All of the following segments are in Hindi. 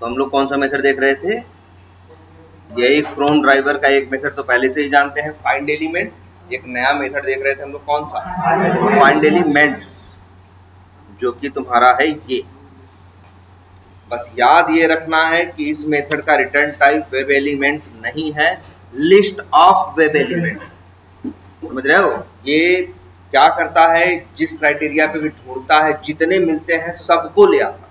तो हम लोग कौन सा मेथड देख रहे थे? यही क्रोम ड्राइवर का एक मेथड तो पहले से ही जानते हैं, फाइंड एलिमेंट। एक नया मेथड देख रहे थे हम लोग, कौन सा? फाइंड एलिमेंट्स, जो कि तुम्हारा है ये। बस याद ये रखना है कि इस मेथड का रिटर्न टाइप वेब एलिमेंट नहीं है, लिस्ट ऑफ वेब एलिमेंट। समझ रहे हो? ये क्या करता है, जिस क्राइटेरिया पे भी ढूंढता है, जितने मिलते हैं सबको ले आता है।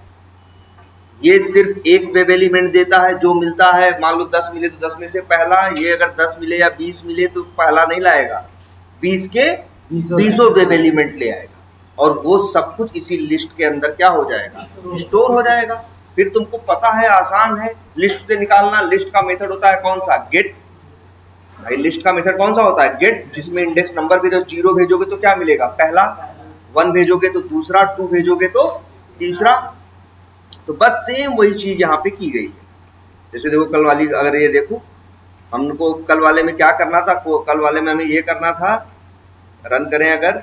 ये सिर्फ एक वेब एलिमेंट देता है, जो मिलता है मान लो 10 मिले तो 10 में से पहला, ये अगर 10 मिले या 20 मिले तो पहला नहीं लाएगा, 20 के 20 वेब एलिमेंट ले आएगा, और वो सब कुछ इसी लिस्ट के अंदर क्या हो जाएगा? स्टोर हो जाएगा। फिर तुमको पता है, आसान है लिस्ट से निकालना। लिस्ट का मेथड होता है कौन सा? गेट। भाई लिस्ट का मेथड कौन सा होता है? गेट, जिसमें इंडेक्स नंबर भेजो, 0 भेजोगे तो क्या मिलेगा? पहला, 1 भेजोगे तो दूसरा, 2 भेजोगे तो तीसरा। तो बस सेम वही चीज यहाँ पे की गई है। जैसे देखो कल वाली, अगर ये देखो, हमको कल वाले में क्या करना था? कल वाले में हमें ये करना था, रन करें अगर,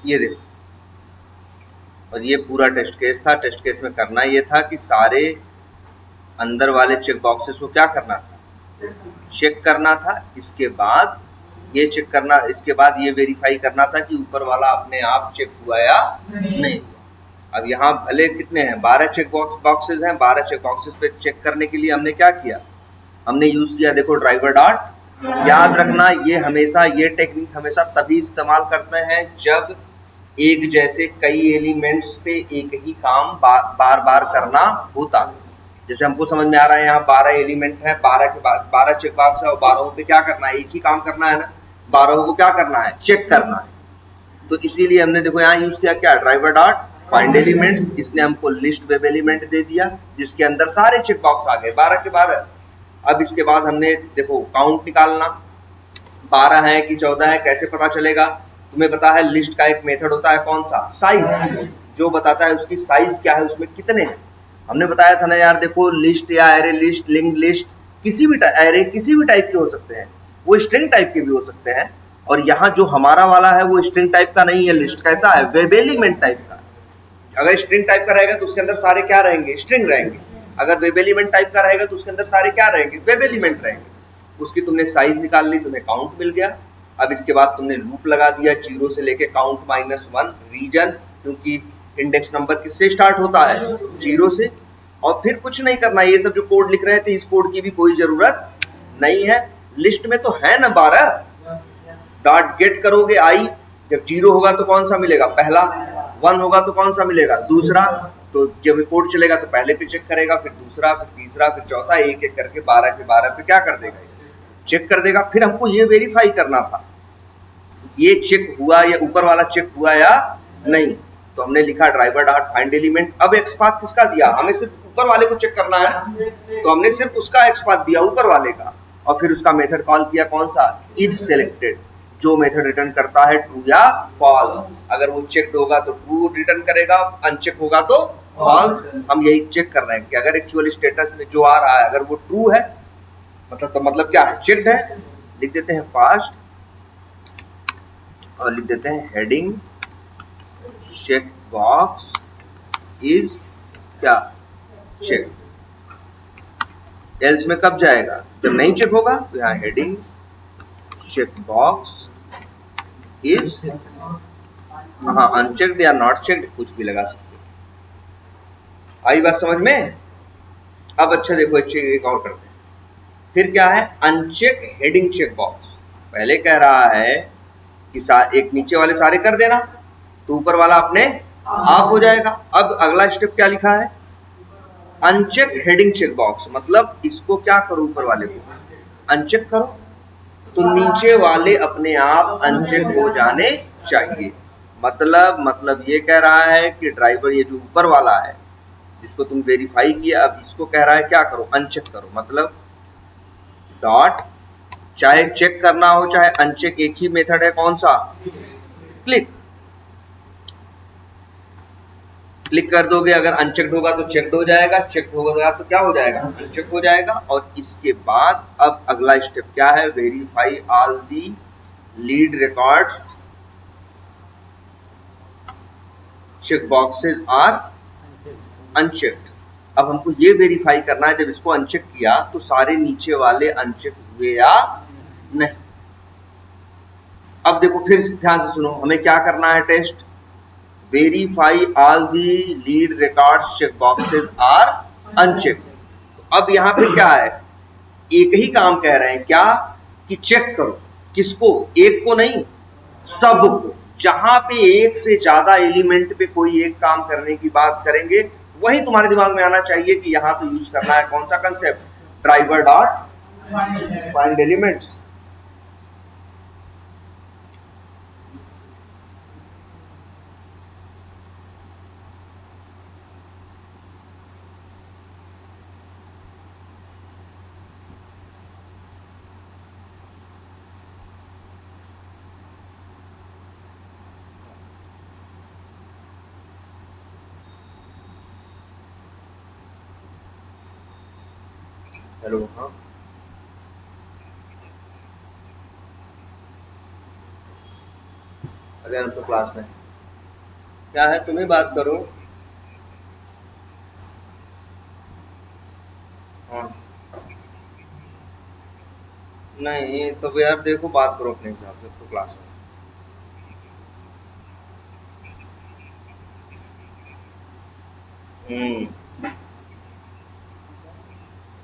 ये देखो, और ये पूरा टेस्ट केस था। टेस्ट केस में करना ये था कि सारे अंदर वाले चेक बॉक्सेस को क्या करना था? चेक करना था। इसके बाद ये चेक करना, इसके बाद ये वेरीफाई करना था कि ऊपर वाला अपने आप चेक हुआ या नहीं हुआ। अब यहाँ भले कितने हैं? 12 चेक बॉक्सेस हैं। 12 चेक बॉक्सेस पे चेक करने के लिए हमने क्या किया? हमने यूज किया, देखो, ड्राइवर डॉट। याद रखना, ये हमेशा, ये टेक्निक हमेशा तभी इस्तेमाल करते हैं जब एक जैसे कई एलिमेंट्स पे एक ही काम बार बार करना होता है। जैसे हमको समझ में आ रहा है, यहाँ 12 एलिमेंट है, 12 चेक बॉक्स है, और 12 पे क्या करना है? एक ही काम करना है ना, 12 को क्या करना है? चेक करना है। तो इसीलिए हमने देखो यहाँ यूज किया क्या? Driver dot find elements. इसने हमको लिस्ट वेब एलिमेंट दे दिया, जिसके अंदर सारे चेक बॉक्स आ गए, 12 के 12। अब इसके बाद हमने देखो काउंट निकालना, 12 है कि 14 है, कैसे पता चलेगा? तुम्हें पता है लिस्ट का एक मेथड होता है, कौन सा? साइज, जो बताता है उसकी साइज क्या है, उसमें कितने हैं। हमने बताया था ना यार, देखो लिस्ट या एरे लिस्ट, लिंक लिस्ट, किसी भी एरे किसी भी टाइप के हो सकते हैं, वो स्ट्रिंग टाइप के भी हो सकते हैं। और यहाँ जो हमारा वाला है वो स्ट्रिंग टाइप का नहीं है, लिस्ट कैसा है? वेब एलिमेंट टाइप का। अगर स्ट्रिंग टाइप का रहेगा तो उसके अंदर सारे क्या रहेंगे? स्ट्रिंग रहेंगे। अगर वेब एलिमेंट टाइप का रहेगा तो उसके अंदर सारे क्या रहेंगे? वेब एलिमेंट रहेंगे। उसकी तुमने साइज निकाल ली, तुम्हें काउंट मिल गया। अब इसके बाद तुमने लूप लगा दिया, 0 से लेके काउंट -1 रीजन, क्योंकि इंडेक्स नंबर किससे स्टार्ट होता है? 0 से। और फिर कुछ नहीं करना, ये सब जो कोड लिख रहे थे इस कोड की भी कोई जरूरत नहीं है। लिस्ट में तो है ना 12। डॉट गेट करोगे आई, जब 0 होगा तो कौन सा मिलेगा? पहला। 1 होगा तो कौन सा मिलेगा? दूसरा। तो जब कोड चलेगा तो पहले पे चेक करेगा, फिर दूसरा, फिर तीसरा, फिर चौथा, एक एक करके 12 के 12 पे क्या कर देगा? चेक कर देगा। फिर हमको ये वेरीफाई करना था ये चेक हुआ या ऊपर वाला चेक हुआ या नहीं। तो हमने लिखा ड्राइवर डॉट फाइंड एलिमेंट। अब एक्सपाथ किसका दिया? हमें सिर्फ ऊपर वाले को चेक करना है, तो हमने सिर्फ उसका एक्सपाथ दिया, ऊपर वाले का। और फिर उसका मेथड कॉल किया, कौन सा? इज सेलेक्टेड, जो मेथड रिटर्न करता है ट्रू या फॉल्स। अगर वो चेक्ड होगा तो ट्रू रिटर्न करेगा, अनचेक होगा तो फॉल्स। हम यही चेक कर रहे हैं कि अगर एक्चुअल स्टेटस में जो आ रहा है अगर वो ट्रू है, मतलब क्या है? चेक्ड है। लिख देते हैं फास्ट और लिख देते हैं हेडिंग चेक बॉक्स इज क्या? चेक। एल्स में कब जाएगा? जब नहीं चेक होगा। तो यहाँ heading check box is unchecked या नॉट चेक्ड, कुछ भी लगा सकते हो। आई बात समझ में? अब अच्छा देखो, एक और करते हैं। फिर क्या है? Uncheck heading check box. पहले कह रहा है कि एक नीचे वाले सारे कर देना, तो ऊपर वाला अपने आप हो जाएगा। अब अगला स्टेप क्या लिखा है? अनचेक हेडिंग चेक बॉक्स, मतलब इसको क्या करो? ऊपर वाले को अनचेक करो, तो नीचे वाले अपने आप अनचेक हो जाने चाहिए। मतलब ये कह रहा है कि ड्राइवर, ये जो ऊपर वाला है जिसको तुम वेरीफाई किया, अब इसको कह रहा है क्या करो? अनचेक करो। मतलब डॉट, चाहे चेक करना हो चाहे अनचेक, एक ही मेथड है। कौन सा? क्लिक। क्लिक कर दोगे, अगर अनचेक्ड होगा तो चेक्ड हो जाएगा, चेक्ड होगा तो क्या हो जाएगा? अनचेक हो जाएगा। और इसके बाद अब अगला स्टेप क्या है? Verify all the lead records check boxes are unchecked. अब हमको ये वेरीफाई करना है, जब इसको अनचेक किया तो सारे नीचे वाले अनचेक हुए या नहीं। अब देखो फिर ध्यान से सुनो, हमें क्या करना है? Test verify all the lead records check boxes are unchecked. तो अब यहाँ पे क्या है? एक ही काम कह रहे हैं, क्या? कि चेक करो। किसको? एक को नहीं, सबको। जहां पे एक से ज्यादा एलिमेंट पे कोई एक काम करने की बात करेंगे, वही तुम्हारे दिमाग में आना चाहिए कि यहां तो यूज करना है कौन सा concept? Driver dot find elements. Hello, हाँ, अरे हम तो क्लास में। क्या है? तुम्हें बात करो। हाँ, नहीं तो यार देखो, बात करो अपने हिसाब से, तो क्लास में।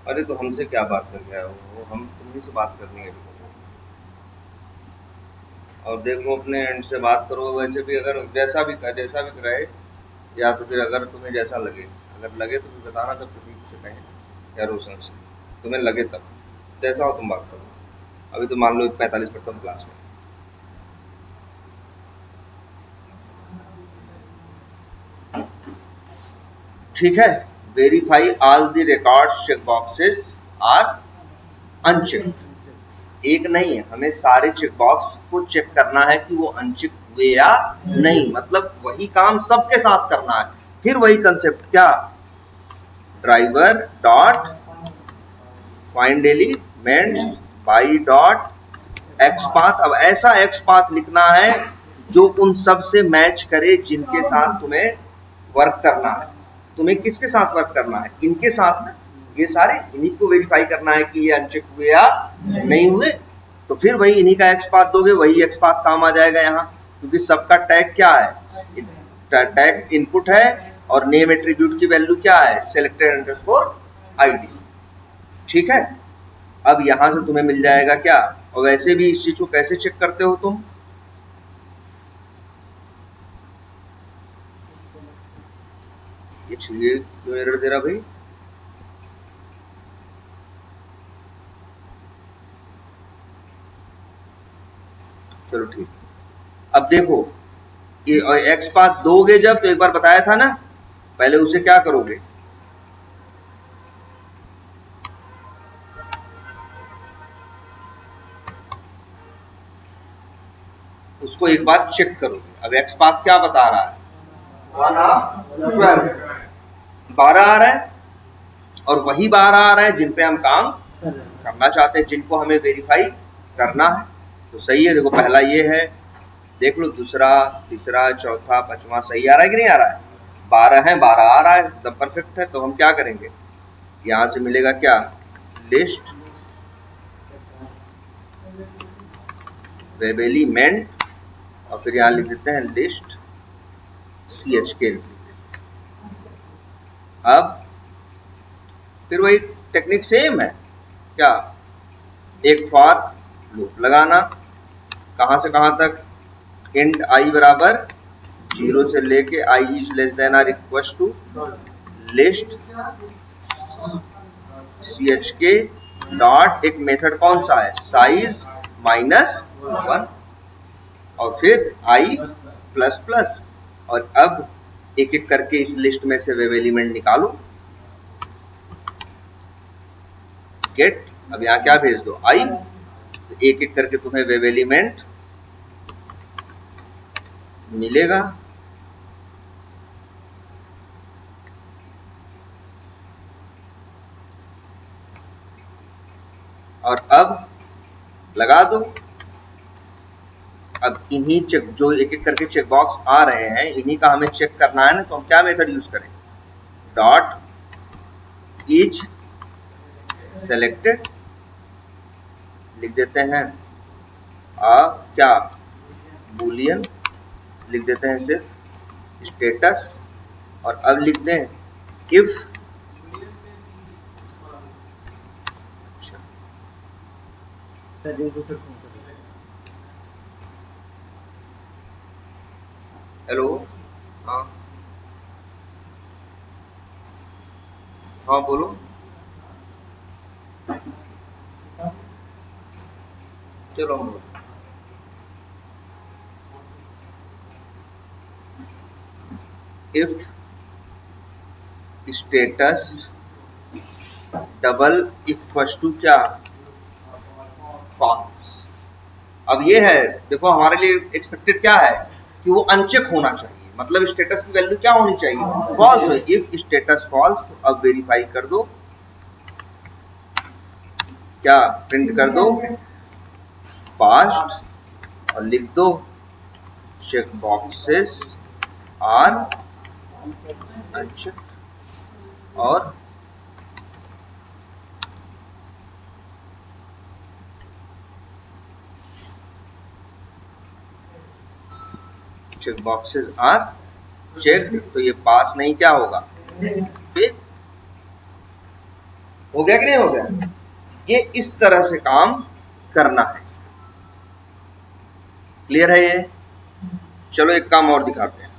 अरे तो हमसे क्या बात कर गया वो? हम तुम्ही से बात करनी है। और देखो अपने एंड से बात करो। वैसे भी अगर जैसा भी रहे, या तो फिर अगर तुम्हें जैसा लगे, अगर लगे तो फिर बताना, तब प्रदीप से कहें या रोशन से, तुम्हें लगे तब। जैसा हो तुम बात करो। अभी तो मान लो 45 पढ़ता हूँ क्लास में। ठीक है। Verify all the records check boxes are unchecked. एक नहीं है, हमें सारे चेक बॉक्स को चेक करना है कि वो अनचेक हुए या नहीं। मतलब वही काम सबके साथ करना है। फिर वही कंसेप्ट, क्या? Driver dot find elements by dot X path. अब ऐसा एक्स पाथ लिखना है जो उन सब से मैच करे जिनके साथ तुम्हें वर्क करना है। तुम्हें किसके साथ वर्क करना है? इनके साथ ना। ये सारे इन्हीं को वेरीफाई करना है कि ये अनचेक हुए या नहीं हुए। तो फिर वही इन्हीं का एक्स पाथ दोगे, वही एक्स पाथ काम आ जाएगा यहाँ, क्योंकि सबका टैग क्या है? टैग इनपुट है, और नेम एट्रीब्यूट की वैल्यू क्या है? Selected underscore ID. ठीक है। अब यहां से तुम्हें मिल जाएगा क्या? और वैसे भी इस चीज को कैसे चेक करते हो तुम? ये क्यों एरर दे रहा भाई? चलो ठीक। अब देखो, ये एक्स पाथ दोगे जब, तो एक बार बताया था ना, पहले उसे क्या करोगे? उसको एक बार चेक करोगे। अब एक्स पाथ क्या बता रहा है? 12 आ रहा है, और वही 12 आ रहा है जिन पे हम काम करना चाहते हैं, जिनको हमें वेरीफाई करना है। तो सही है। देखो पहला ये है, देख लो, दूसरा, तीसरा, चौथा, पांचवा सही आ रहा है कि नहीं आ रहा है? 12 है, 12 आ रहा है, एकदम परफेक्ट है। तो हम क्या करेंगे? यहाँ से मिलेगा क्या? लिस्ट वेब एलिमेंट और फिर यहाँ लिख देते हैं लिस्ट CHK। अब फिर वही टेक्निक सेम है क्या, एक फॉर लूप लगाना, कहां से कहां तक, इंट i बराबर 0 से लेके i is less than or equal to list CHK dot एक मेथड कौन सा है साइज -1 और फिर i प्लस प्लस। और अब एक एक करके इस लिस्ट में से वेब एलिमेंट निकालो, गेट। अब यहाँ क्या भेज दो i, तो एक एक करके तुम्हें वेब एलिमेंट मिलेगा। और अब लगा दो। अब इन्हीं चेक जो एक एक करके चेक बॉक्स आ रहे हैं इन्हीं का हमें चेक करना है ना, तो हम क्या मेथड यूज करें, डॉट इज सेलेक्टेड लिख देते हैं, क्या बूलियन लिख देते हैं सिर्फ स्टेटस, और अब लिख दें इफ हेलो, हाँ हाँ बोलो। चलो if status double equal to क्या, फॉल्स। अब ये है, देखो हमारे लिए एक्सपेक्टेड क्या है कि वो अनचेक होना चाहिए, मतलब स्टेटस की वैल्यू क्या होनी चाहिए, फॉल्स है। इफ स्टेटस फॉल्स, तो अब वेरीफाई कर दो, क्या प्रिंट कर दो पास्ट और लिख दो चेक बॉक्सेस आर अनचेक। और चेक बॉक्सेस आर चेक्ड, तो ये पास नहीं क्या होगा, फिर हो गया कि नहीं हो गया। ये इस तरह से काम करना है, क्लियर है ये। चलो एक काम और दिखाते हैं,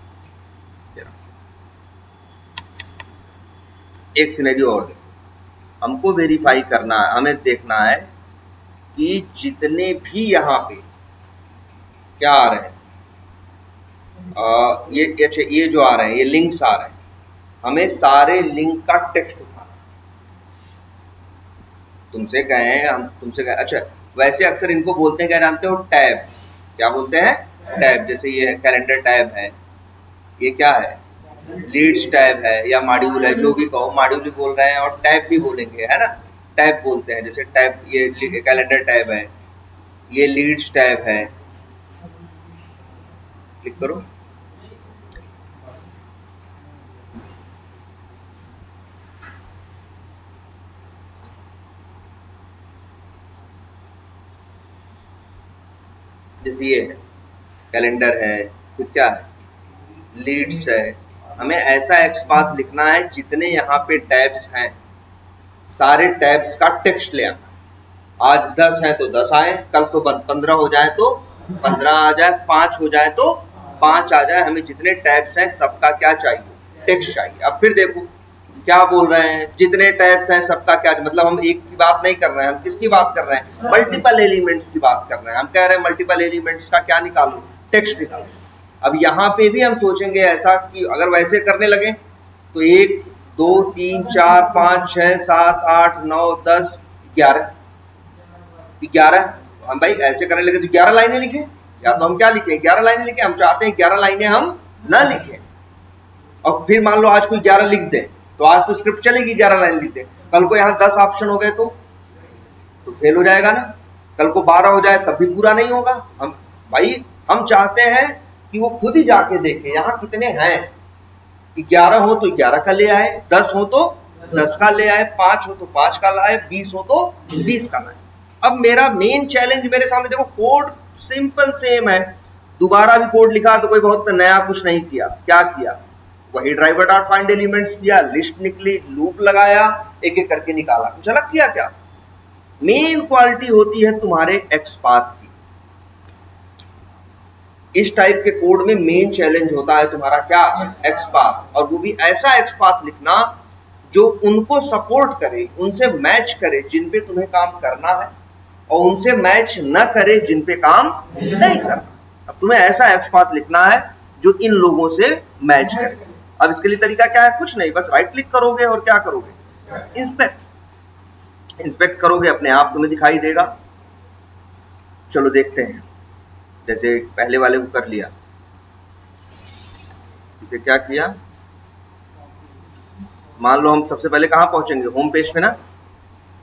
एक सिनेरियो और देखो। हमको वेरीफाई करना है, हमें देखना है कि जितने भी यहाँ पे क्या आ रहे हैं, ये जो आ रहे हैं, ये लिंक्स आ रहे हैं, हमें सारे लिंक का टेक्स्ट उठाना। तुमसे कहें अच्छा, वैसे अक्सर इनको बोलते हैं क्या जानते हो, टैब। क्या बोलते हैं, टैब। जैसे ये कैलेंडर टैब है, ये क्या है, लीड्स टैब है या मॉड्यूल है, जो भी कहो, मॉड्यूल भी बोल रहे हैं और टैब भी बोलेंगे, है ना, टैब बोलते हैं। जैसे टैब, ये कैलेंडर टैब है, ये लीड्स टैब है। क्लिक करो, जैसे ये है कैलेंडर है, फिर क्या है, लीड्स है। हमें ऐसा एक्सपाथ लिखना है जितने यहाँ पे टैब्स हैं सारे टैब्स का टेक्स्ट ले आना। आज 10 है तो 10 आए, कल को 15 हो जाए तो 15 आ जाए, 5 हो जाए तो 5 आ जाए। हमें जितने टैब्स हैं सबका क्या चाहिए, टेक्स्ट चाहिए। अब फिर देखो क्या बोल रहे हैं, जितने टैब्स हैं सबका क्या, मतलब हम एक की बात नहीं कर रहे हैं, हम किसकी बात कर रहे हैं, मल्टीपल एलिमेंट्स की बात कर रहे हैं। हम कह रहे हैं मल्टीपल एलिमेंट्स का क्या निकालो, टेक्स्ट निकालो। अब यहाँ पे भी हम सोचेंगे ऐसा कि अगर वैसे करने लगे तो 1 2 3 4 5 6 7 8 9 10 11 हम भाई ऐसे करने लगे तो 11 लाइनें लिखे, या तो हम क्या लिखे, 11 लाइनें लिखे। हम चाहते हैं 11 लाइनें हम ना लिखें, और फिर मान लो आज कोई 11 लिख दे तो आज तो स्क्रिप्ट चलेगी, 11 लाइन लिख दे। कल को यहाँ 10 ऑप्शन हो गए तो फेल हो जाएगा ना। कल को 12 हो जाए तब भी पूरा नहीं होगा। हम चाहते हैं कि वो खुद ही जाके देखे यहाँ कितने हैं, 11 हो तो 11 का ले आए, 10 हो तो 10 का ले आए, 5 हो तो 5 का लाए, 20 हो तो 20 का लाए। अब मेरा मेन चैलेंज मेरे सामने, देखो कोड सिंपल सेम है, दोबारा भी कोड लिखा तो कोई बहुत नया कुछ नहीं किया। क्या किया? वही ड्राइवर डॉट फाइंड एलिमेंट्स किया, लिस्ट निकली, लूप लगाया, एक एक करके निकाला। कुछ अलग किया क्या? मेन क्वालिटी होती है तुम्हारे एक्सपाथ की। इस टाइप के कोड में मेन चैलेंज होता है तुम्हारा क्या? एक्सपाथ। और वो भी ऐसा एक्सपाथ लिखना जो उनको सपोर्ट करे, उनसे मैच करे जिन पे तुम्हें काम करना है, और उनसे मैच न करे जिन पे काम नहीं करना। अब तुम्हें ऐसा एक्सपाथ लिखना है जो इन लोगों से मैच करे। अब इसके लिए तरीका क्या है? कुछ नहीं, बस राइट क्लिक करोगे और क्या करोगे? इंस्पेक्ट करोगे, अपने आप तुम्हें दिखाई देगा। चलो देखते हैं। जैसे पहले वाले को कर लिया, इसे क्या किया? मान लो हम सबसे पहले कहाँ पहुंचेंगे? होम पेज पे ना।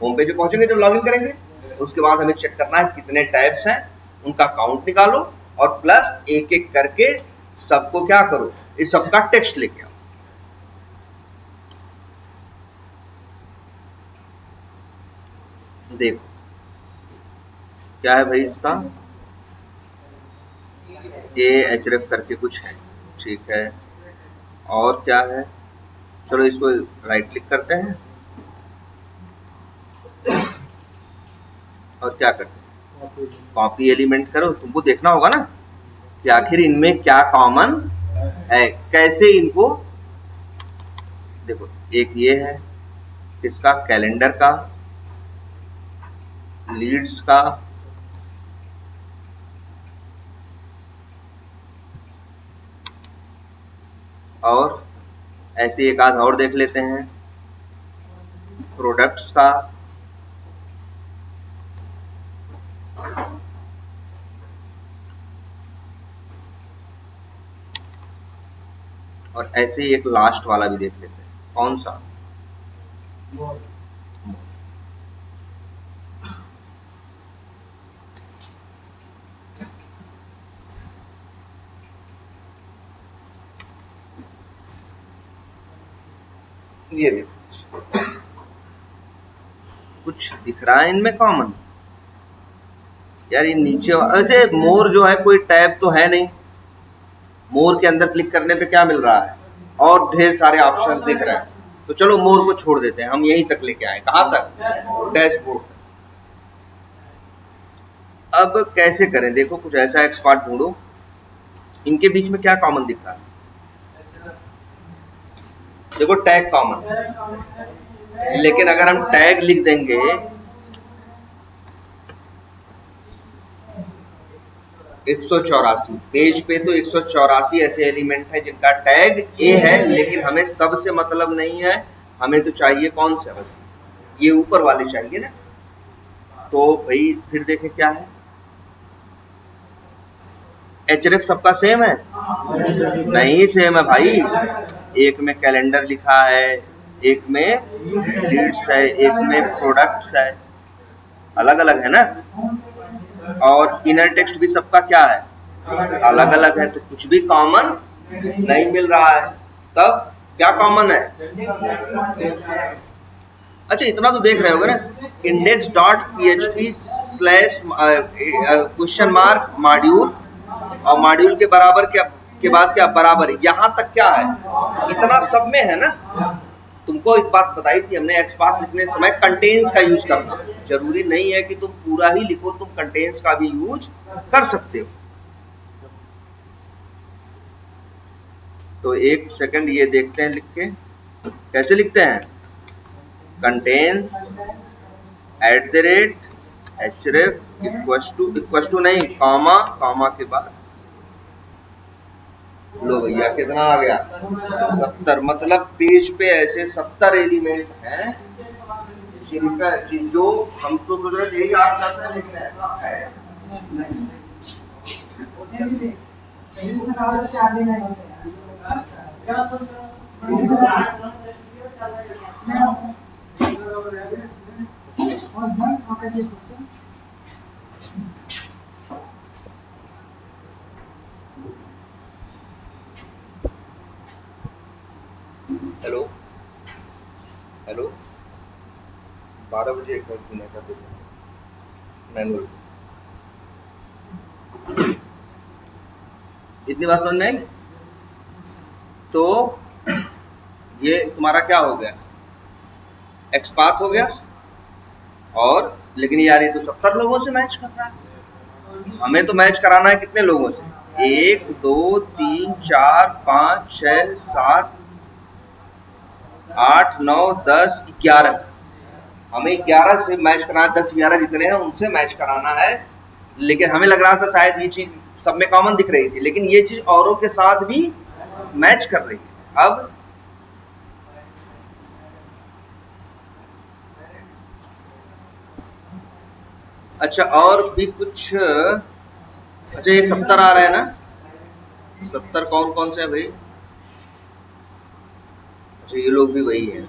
होम पेज पे पहुंचेंगे जब लॉगिन करेंगे, उसके बाद हमें चेक करना है कितने टैब्स हैं, उनका काउंट निकालो और प्लस एक एक करके सबको क्या करो? इस सबका टेक्स्ट लेके आओ। देखो क्या है भाई इसका? ahref करके कुछ है, ठीक है। और क्या है? चलो इसको राइट क्लिक करते हैं और क्या करते हैं? कॉपी एलिमेंट करो। तुमको देखना होगा ना कि आखिर इनमें क्या कॉमन है, कैसे इनको। देखो एक ये है, इसका कैलेंडर का, लीड्स का, और ऐसे एक आध और देख लेते हैं, प्रोडक्ट्स का, और ऐसे ही एक लास्ट वाला भी देख लेते हैं। कौन सा? ये देखो कुछ दिख रहा है इनमें कॉमन? यार ये नीचे ऐसे मोर जो है, कोई टैब तो है नहीं। मोर के अंदर क्लिक करने पे क्या मिल रहा है? और ढेर सारे ऑप्शंस दिख रहे हैं। तो चलो मोर को छोड़ देते हैं, हम यहीं तक लेके आए। कहाँ तक? डैशबोर्ड तक। अब कैसे करें? देखो कुछ ऐसा एक्सपार्ट ढूंढो, इनके बीच में क्या कॉमन दिख रहा है? देखो टैग कॉमन, लेकिन अगर हम टैग लिख देंगे, एक 184 पेज पे, तो 184 ऐसे एलिमेंट है जिनका टैग ए है, लेकिन हमें सबसे मतलब नहीं है। हमें तो चाहिए कौन सा? बस ये ऊपर वाले चाहिए ना। तो भाई फिर देखें क्या है। href सबका सेम है? नहीं सेम है भाई। एक में कैलेंडर लिखा है, एक में लीड्स है, एक में प्रोडक्ट्स है, अलग अलग है ना। और इनर टेक्स्ट भी सबका क्या है? अलग अलग है। तो कुछ भी कॉमन नहीं मिल रहा है। तब क्या कॉमन है? अच्छा इतना तो देख रहे होगे ना, index.php slash question mark module, और मॉड्यूल के बराबर के बाद क्या? बराबर। यहाँ तक क्या है? इतना सब में है ना। तुमको एक बात बताई थी हमने, एक्सपाथ लिखने समय कंटेन्स का यूज करना। जरूरी नहीं है कि तुम पूरा ही लिखो, तुम कंटेन्स का भी यूज कर सकते हो। तो एक सेकंड ये देखते हैं लिख के कैसे लिखते हैं। कंटेन्स @href इक्वस टू नहीं, कॉमा, कॉमा के बाद लो भैया कितना आ गया? 70। मतलब पेज पे ऐसे 70 एलिमेंट हैं जिनका जो हम तो सोच रहे थे यही 8-10 है, लेकिन ऐसा है नहीं। हेलो हेलो, 12 बजे एक बार पीने का दे मैनुअल। इतनी बात समझ में आई? तो ये तुम्हारा क्या हो गया, एक्सपाथ हो गया। और लेकिन यार ये तो 70 लोगों से मैच कर रहा है, हमें तो मैच कराना है कितने लोगों से? 1 2 3 4 5 6 7 8 9 10 11, हमें 11 से मैच कराना, 10 11 जितने हैं उनसे मैच कराना है। लेकिन हमें लग रहा था शायद ये चीज सब में कॉमन दिख रही थी, लेकिन ये चीज औरों के साथ भी मैच कर रही है। अब अच्छा, और भी कुछ? अच्छा, ये 70 आ रहा है ना, 70 कौन कौन से है भाई? अच्छा, ये लोग भी वही है।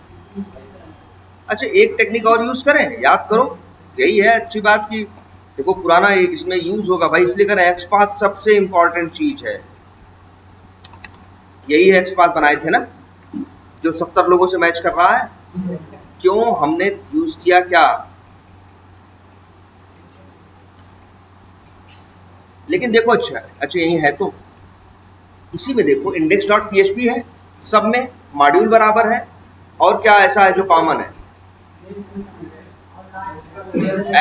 अच्छा, एक टेक्निक और यूज करें, याद करो, यही है अच्छी बात की देखो पुराना एक इसमें यूज होगा भाई, इसलिए करें। एक्सपाथ सबसे इंपॉर्टेंट चीज है, यही है एक्सपाथ बनाए थे ना, जो 70 लोगों से मैच कर रहा है। क्यों हमने यूज किया क्या? लेकिन देखो, अच्छा यही है तो इसी में देखो इंडेक्स डॉट पीएचपी है, सब में मॉड्यूल बराबर है, और क्या ऐसा है जो कॉमन है?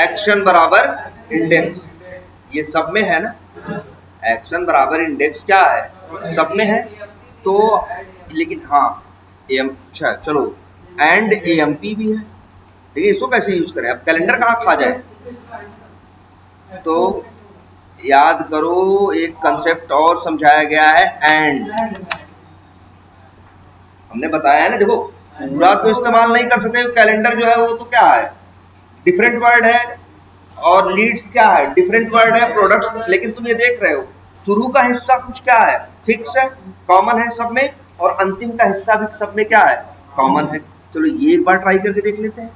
एक्शन बराबर इंडेक्स, ये सब में है ना। एक्शन बराबर इंडेक्स क्या है, सब में है। तो लेकिन हाँ, एम अच्छा चलो, एंड एएमपी भी है, लेकिन इसको कैसे यूज करें? अब कैलेंडर कहाँ खा जाए? तो याद करो, एक कंसेप्ट और समझाया गया है, एंड। हमने बताया है ना, देखो पूरा तो इस्तेमाल नहीं कर सकते, कैलेंडर जो है वो तो क्या है, डिफरेंट वर्ड है, और लीड्स क्या है, डिफरेंट वर्ड है, प्रोडक्ट्स। लेकिन तुम ये देख रहे हो, शुरू का हिस्सा कुछ क्या है, फिक्स है, कॉमन है सब में, और अंतिम का हिस्सा भी सब में क्या है, कॉमन है। चलो ये एक बार ट्राई करके देख लेते हैं,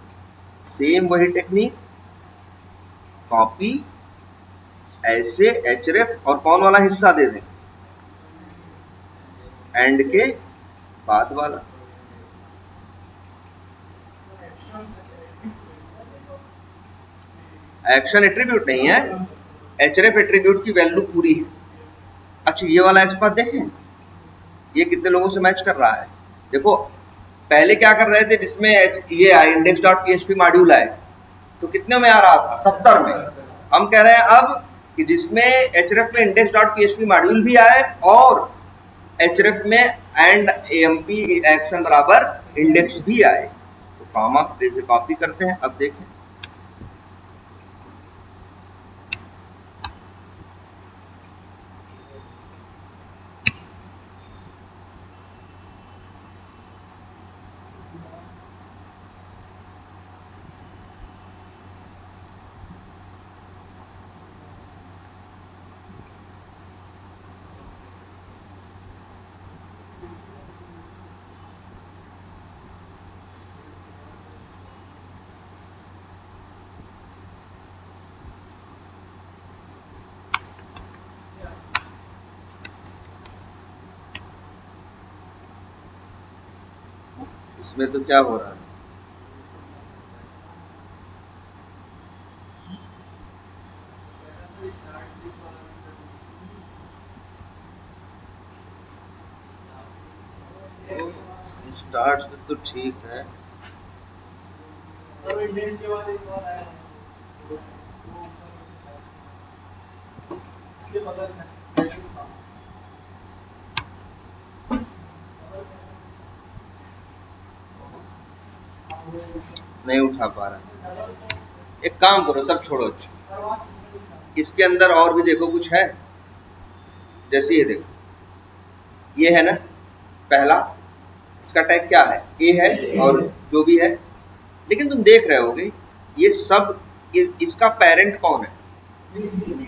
सेम वही टेक्निक, कॉपी, ऐसे एचरेफ और कौन वाला हिस्सा दे दें, एंड के बाद वाला। एक्शन एट्रीब्यूट नहीं है, एचरेफ एट्रीब्यूट की वैल्यू पूरी है। अच्छा, ये वाला एक्सपाथ देखें, ये कितने लोगों से मैच कर रहा है? देखो पहले क्या कर रहे थे, जिसमें ये आए इंडेक्स डॉट पीएचपी मॉड्यूल आए, तो कितने में आ रहा था, 70 में। हम कह रहे हैं अब कि जिसमें एचरेफ में इंडेक्स डॉट पीएचपी मॉड्यूल भी आए, और एचरेफ में एंड एएमपी एक्शन बराबर इंडेक्स भी आए, तो कॉमा से कॉपी करते हैं। अब देखें, इसमें तो क्या हो रहा है, स्टार्ट्स में तो ठीक है, नहीं उठा पा रहा। एक काम करो, सब छोड़ो, अच्छा इसके अंदर और भी देखो कुछ है, जैसे ये देखो, ये है ना पहला, इसका टैग क्या है, ए है, और जो भी है। लेकिन तुम देख रहे होगे ये सब, इसका पेरेंट कौन है,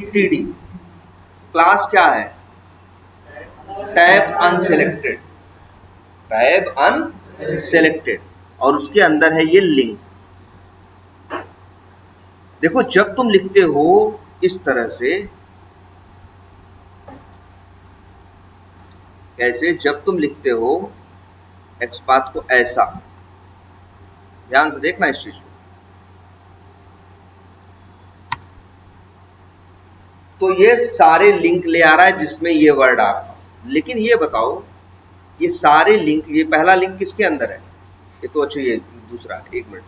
टीडी। क्लास क्या है, टैब अनसेलेक्टेड, टैब अनसेलेक्टेड, और उसके अंदर है ये लिंक। देखो जब तुम लिखते हो इस तरह से, कैसे, जब तुम लिखते हो एक्सपाथ को ऐसा, ध्यान से देखना इस चीज को। तो ये सारे लिंक ले आ रहा है जिसमें ये वर्ड आ रहा है। लेकिन ये बताओ, ये सारे लिंक, ये पहला लिंक किसके अंदर है? ये तो अच्छा, ये दूसरा है, एक मिनट,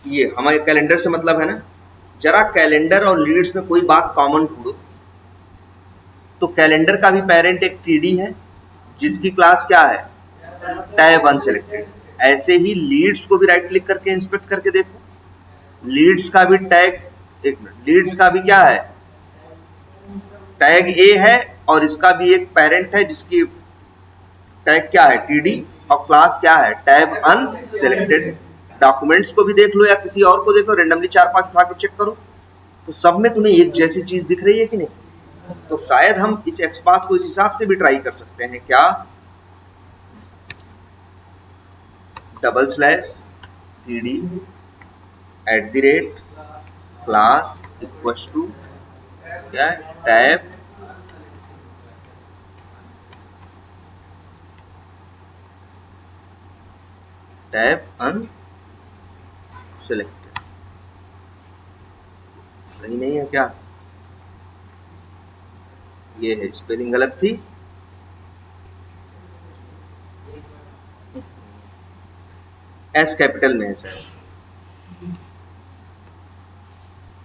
ये हमारे कैलेंडर से मतलब है ना। जरा कैलेंडर और लीड्स में कोई बात कॉमन ढूंढो। तो कैलेंडर का भी पेरेंट एक टीडी है जिसकी क्लास क्या है? Tab unselected. ऐसे ही लीड्स को भी राइट क्लिक करके इंस्पेक्ट करके देखो। लीड्स का भी टैग, एक मिनट, लीड्स का भी क्या है? टैग ए है, और इसका भी एक पेरेंट है जिसकी टैग क्या है? टीडी, और क्लास क्या है? Tab unselected. डॉक्यूमेंट्स को भी देख लो या किसी और को देख लो, रेंडमली 4-5 उठा के चेक करो, तो सब में तुम्हें एक जैसी चीज दिख रही है कि नहीं? तो शायद हम इस XPath को इस हिसाब से भी ट्राई कर सकते हैं क्या? /TD @ क्लास इक्वल्स टू क्या? Tab unselected. सही नहीं है क्या? ये है, स्पेलिंग गलत थी। एस कैपिटल में है सर।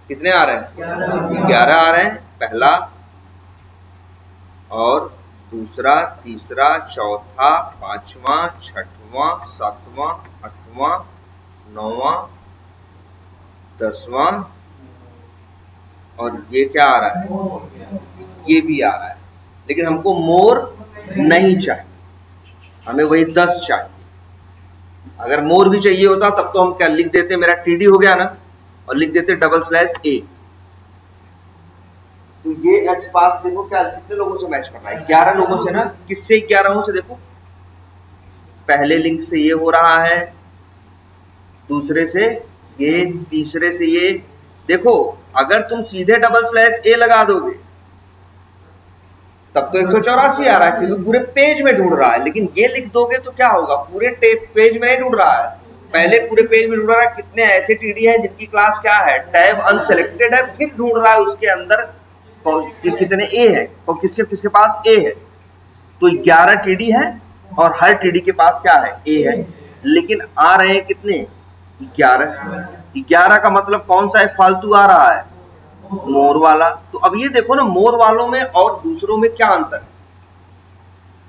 कितने आ रहे हैं? 11 आ रहे हैं, पहला और दूसरा, तीसरा, चौथा, पांचवा, छठवां, सातवां, आठवां, 9वां, 10वां, और ये क्या आ रहा है? ये भी आ रहा है। लेकिन हमको मोर नहीं चाहिए, हमें वही 10 चाहिए। अगर मोर भी चाहिए होता तब तो हम क्या लिख देते? मेरा टीडी हो गया ना, और लिख देते /A। तो ये XPath देखो क्या, कितने लोगों से मैच कर रहा है? 11 लोगों से ना। किससे? 11 से। देखो, पहले लिंक से ये हो रहा है, दूसरे से ये, तीसरे से ये। देखो, अगर तुम सीधे /A लगा दोगे तब तो 184 आ रहा है, क्योंकि पूरे पेज में ढूंढ रहा है। लेकिन ये लिख दोगे तो क्या होगा? पूरे पेज में नहीं ढूंढ रहा है, पहले पूरे पेज में ढूंढ रहा है कितने ऐसे टीडी हैं जिनकी क्लास क्या है? टैब अनसेलेक्टेड है। फिर ढूंढ रहा है उसके अंदर कितने ए है और किसके किसके पास ए है। तो 11 टीडी है और हर टीडी के पास क्या है? ए है। लेकिन आ रहे हैं कितने? 11। 11 का मतलब कौन सा एक फालतू आ रहा है? मोर वाला। तो अब ये देखो ना, मोर वालों में और दूसरों में क्या अंतर है?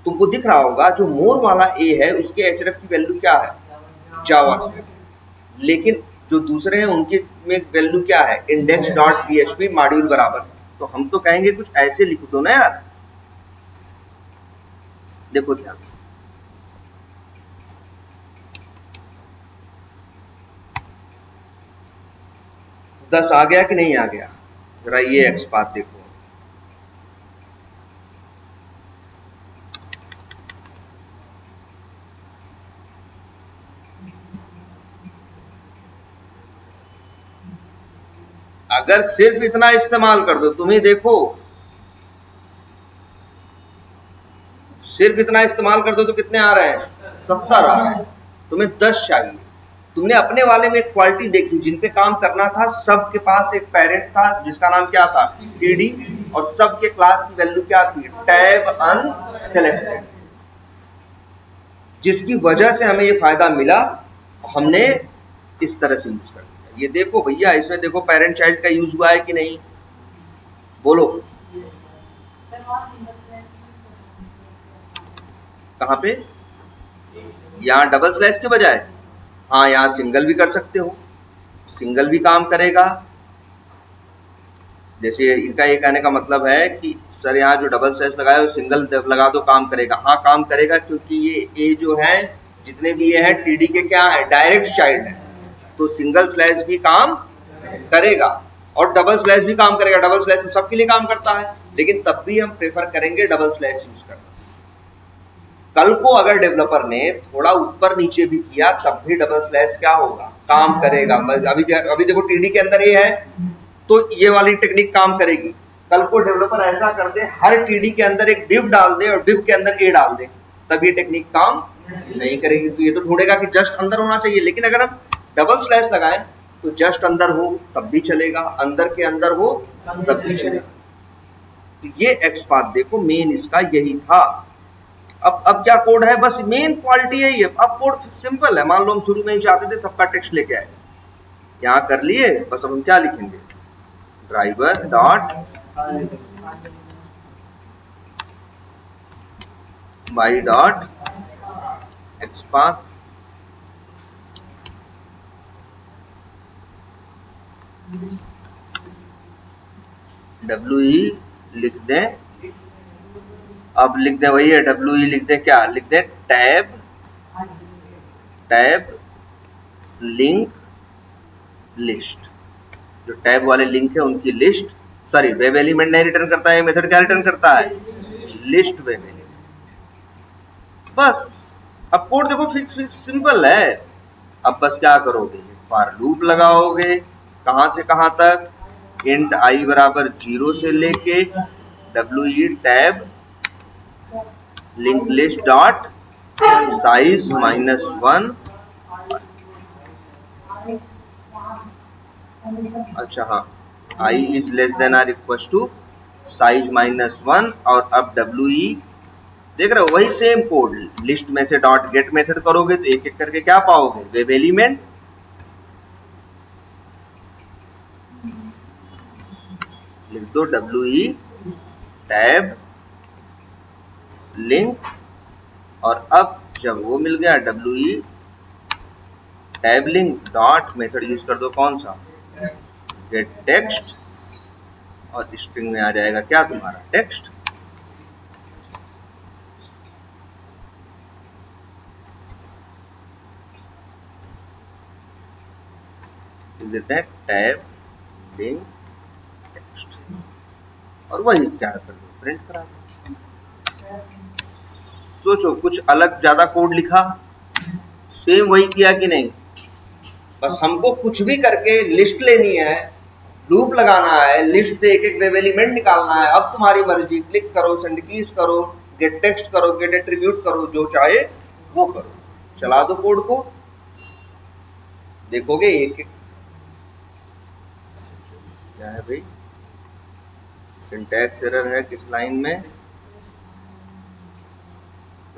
तुमको दिख रहा होगा, जो मोर वाला ए है उसके href की वैल्यू क्या है? जावास्क्रिप्ट। लेकिन जो दूसरे हैं उनके में वैल्यू क्या है? index.php मॉड्यूल बराबर। तो हम तो कहेंगे कुछ ऐसे लिख दो ना यार। देखो ध्यान से, दस आ गया कि नहीं आ गया? जरा ये XPath देखो। अगर सिर्फ इतना इस्तेमाल कर दो, तुम्हें देखो, सिर्फ इतना इस्तेमाल कर दो तो कितने आ रहे हैं? 70 आ रहे हैं। तुम्हें 10 चाहिए। तुमने अपने वाले में एक क्वालिटी देखी, जिन पे काम करना था सबके पास एक पेरेंट था जिसका नाम क्या था? टीडी, और सबके क्लास की वैल्यू क्या थी? Tab unselected. जिसकी वजह से हमें ये फायदा मिला, हमने इस तरह से यूज कर दिया। ये देखो भैया, इसमें देखो पेरेंट चाइल्ड का यूज हुआ है कि नहीं? बोलो कहाँ पे? यहाँ // के बजाय, हाँ यहाँ सिंगल भी कर सकते हो, सिंगल भी काम करेगा। जैसे इनका ये कहने का मतलब है कि सर यहाँ जो // लगाया वो सिंगल लगा दो, काम करेगा। हाँ काम करेगा, क्योंकि ये जो है, जितने भी ये है टीडी के क्या है? डायरेक्ट चाइल्ड है। तो सिंगल स्लैश भी काम करेगा और // भी काम करेगा। // सबके लिए काम करता है, लेकिन तब भी हम प्रेफर करेंगे // यूज करना। कल को अगर डेवलपर ने थोड़ा ऊपर नीचे भी किया तब भी // क्या होगा? काम करेगा। अभी देखो टीडी के अंदर ये है तो ये वाली टेक्निक काम करेगी। कल को डेवलपर ऐसा कर दे, हर टीडी के अंदर एक डिव डाल दे और डिव के अंदर ए डाल दे, तब ये टेक्निक काम नहीं करेगी, तो ये तो ढूंढेगा कि जस्ट अंदर होना चाहिए। लेकिन अगर हम डबल स्लैश लगाएं तो जस्ट अंदर हो तब भी चलेगा, अंदर के अंदर हो तब भी चलेगा। तो ये एक्स पाथ देखो मेन इसका यही था। अब क्या कोड है, बस मेन क्वालिटी है ये। अब कोड सिंपल है, मान लो हम शुरू में ही चाहते थे सबका टेक्स्ट लेके आए, यहाँ कर लिए, बस अब हम क्या लिखेंगे, driver dot Y dot X path W E लिख दें। अब लिख दें वही है, डब्ल्यू ई लिख दें, क्या लिख दें, टैब लिंक लिस्ट। जो टैब वाले लिंक है उनकी लिस्ट, सॉरी वेब एलिमेंट नहीं रिटर्न करता है, मेथड क्या रिटर्न करता है, लिस्ट वेब एलिमेंट। बस अब कोड देखो फिक्स सिंपल है। अब बस क्या करोगे, फॉर लूप लगाओगे, कहां से कहां तक, इंट आई बराबर 0 से लेके W E tab link list dot size -1। अच्छा हाँ, I is less than or equal to size -1। और अब डब्ल्यू ई देख रहे हो वही सेम कोड, लिस्ट में से डॉट गेट मेथड करोगे तो एक एक करके क्या पाओगे, वेब एलिमेंट। लिख दो डब्ल्यू ई टैब लिंक, और अब जब वो मिल गया W E tab link dot method use कर दो कौन सा, गेट टेक्स्ट, और स्ट्रिंग में आ जाएगा क्या तुम्हारा टेक्स्ट। लिख देते हैं टैब लिंक टेक्स्ट, और वही क्या कर दो, प्रिंट करा दो। सोचो कुछ अलग ज्यादा कोड लिखा, सेम वही किया कि नहीं। बस हमको कुछ भी करके लिस्ट लेनी है, लूप लगाना है, लिस्ट से एक एक वेब एलिमेंट निकालना है। अब तुम्हारी मर्जी, क्लिक करो, सेंड कीज करो, गेट टेक्स्ट करो, गेट एट्रीब्यूट करो, जो चाहे वो करो। चला दो कोड को, देखोगे एक एक क्या है भाई, सिंटैक्स एरर है किस लाइन में,